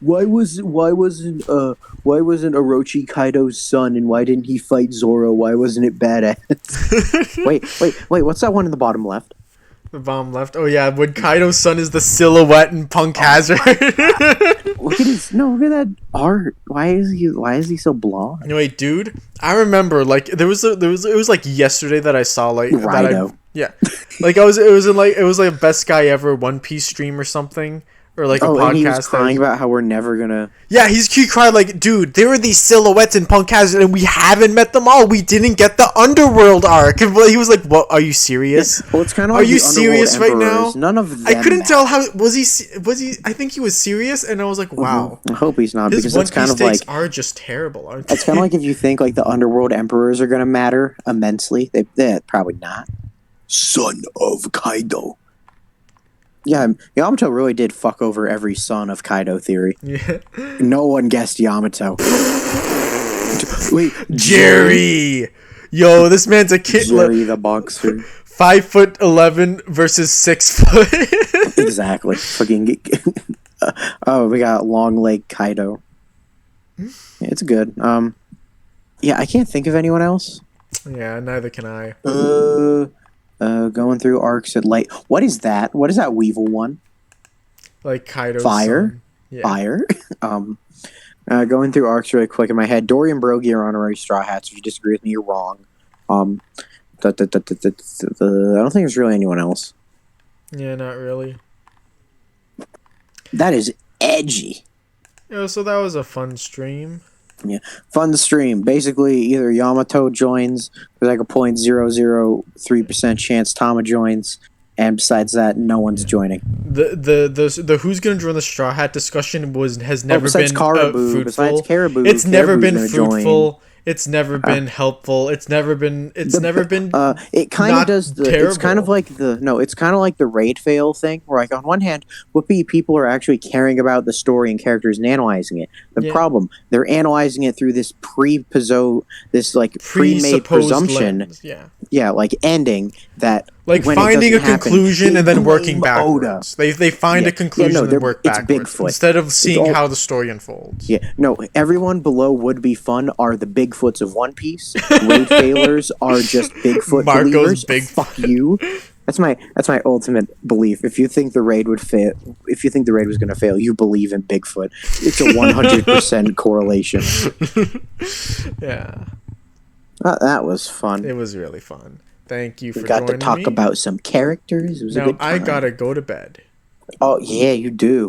Why wasn't Orochi Kaido's son, and why didn't he fight Zoro? Why wasn't it badass? wait, what's that one in the bottom left? The bomb left. Oh yeah, when Kaido's son is the silhouette in Punk Hazard. Look at that art. Why is he so blonde? Anyway, dude, I remember like it was like yesterday that I saw like Rhino. Like it was like Best Guy Ever One Piece stream or something. Or like a podcast. And he was crying about how we're never gonna. Yeah, he cried like, dude, there were these silhouettes in Punk Hazard, and we haven't met them all. We didn't get the Underworld arc. And he was like, "What? Are you serious? Well, it's kind of. Are you serious right now?" None of them. I couldn't tell how was he. I think he was serious, and I was like, "Wow." I hope he's not, His because One that's kind Piece of takes like. are just terrible, aren't they? It's kind of like if you think like the Underworld Emperors are gonna matter immensely. They're probably not. Son of Kaido. Yeah, Yamato really did fuck over every son of Kaido theory. Yeah. No one guessed Yamato. Wait, Jerry. Yo, this man's a kid. Jerry the boxer. 5'11" versus 6 foot. Exactly. Fucking. Oh, we got long leg Kaido. Yeah, it's good. Yeah, I can't think of anyone else. Yeah, neither can I. Going through arcs at light. What is that? What is that Weevil one? Like Kaido's Fire. son. Yeah. Fire. Going through arcs really quick in my head. Dory and Brogy are honorary straw hats. If you disagree with me, you're wrong. I don't think there's really anyone else. Yeah, not really. That is edgy. Yeah, so that was a fun stream. Yeah, fun stream. Basically, either Yamato joins, there's like a 0.003% chance Tama joins, and besides that, no one's joining. The who's gonna join the Straw Hat discussion has never been fruitful. Besides Caribou, It's never been Caribou's fruitful. It's never been helpful. It's never been. It kind of does the. terrible. It's kind of like It's kind of like the raid fail thing, where like on one hand, whoopee, people are actually caring about the story and characters and analyzing it. The problem, they're analyzing it through this pre-made presumption. Lens. Yeah, like ending that. Like when finding a happen, conclusion and then working blame backwards. They find a conclusion and work it's backwards Bigfoot. instead of seeing how the story unfolds. Yeah, no, everyone below Would Be Fun are the Bigfoots of One Piece. Raid failers are just Bigfoot Marco's believers. Bigfoot. Fuck you. That's my ultimate belief. If you think the raid would fail, if you think the raid was going to fail, you believe in Bigfoot. It's a 100% correlation. Yeah. That was fun. It was really fun. Thank you for we got joining to talk me. about some characters. It was a Now good time. I gotta go to bed. Oh yeah, you do.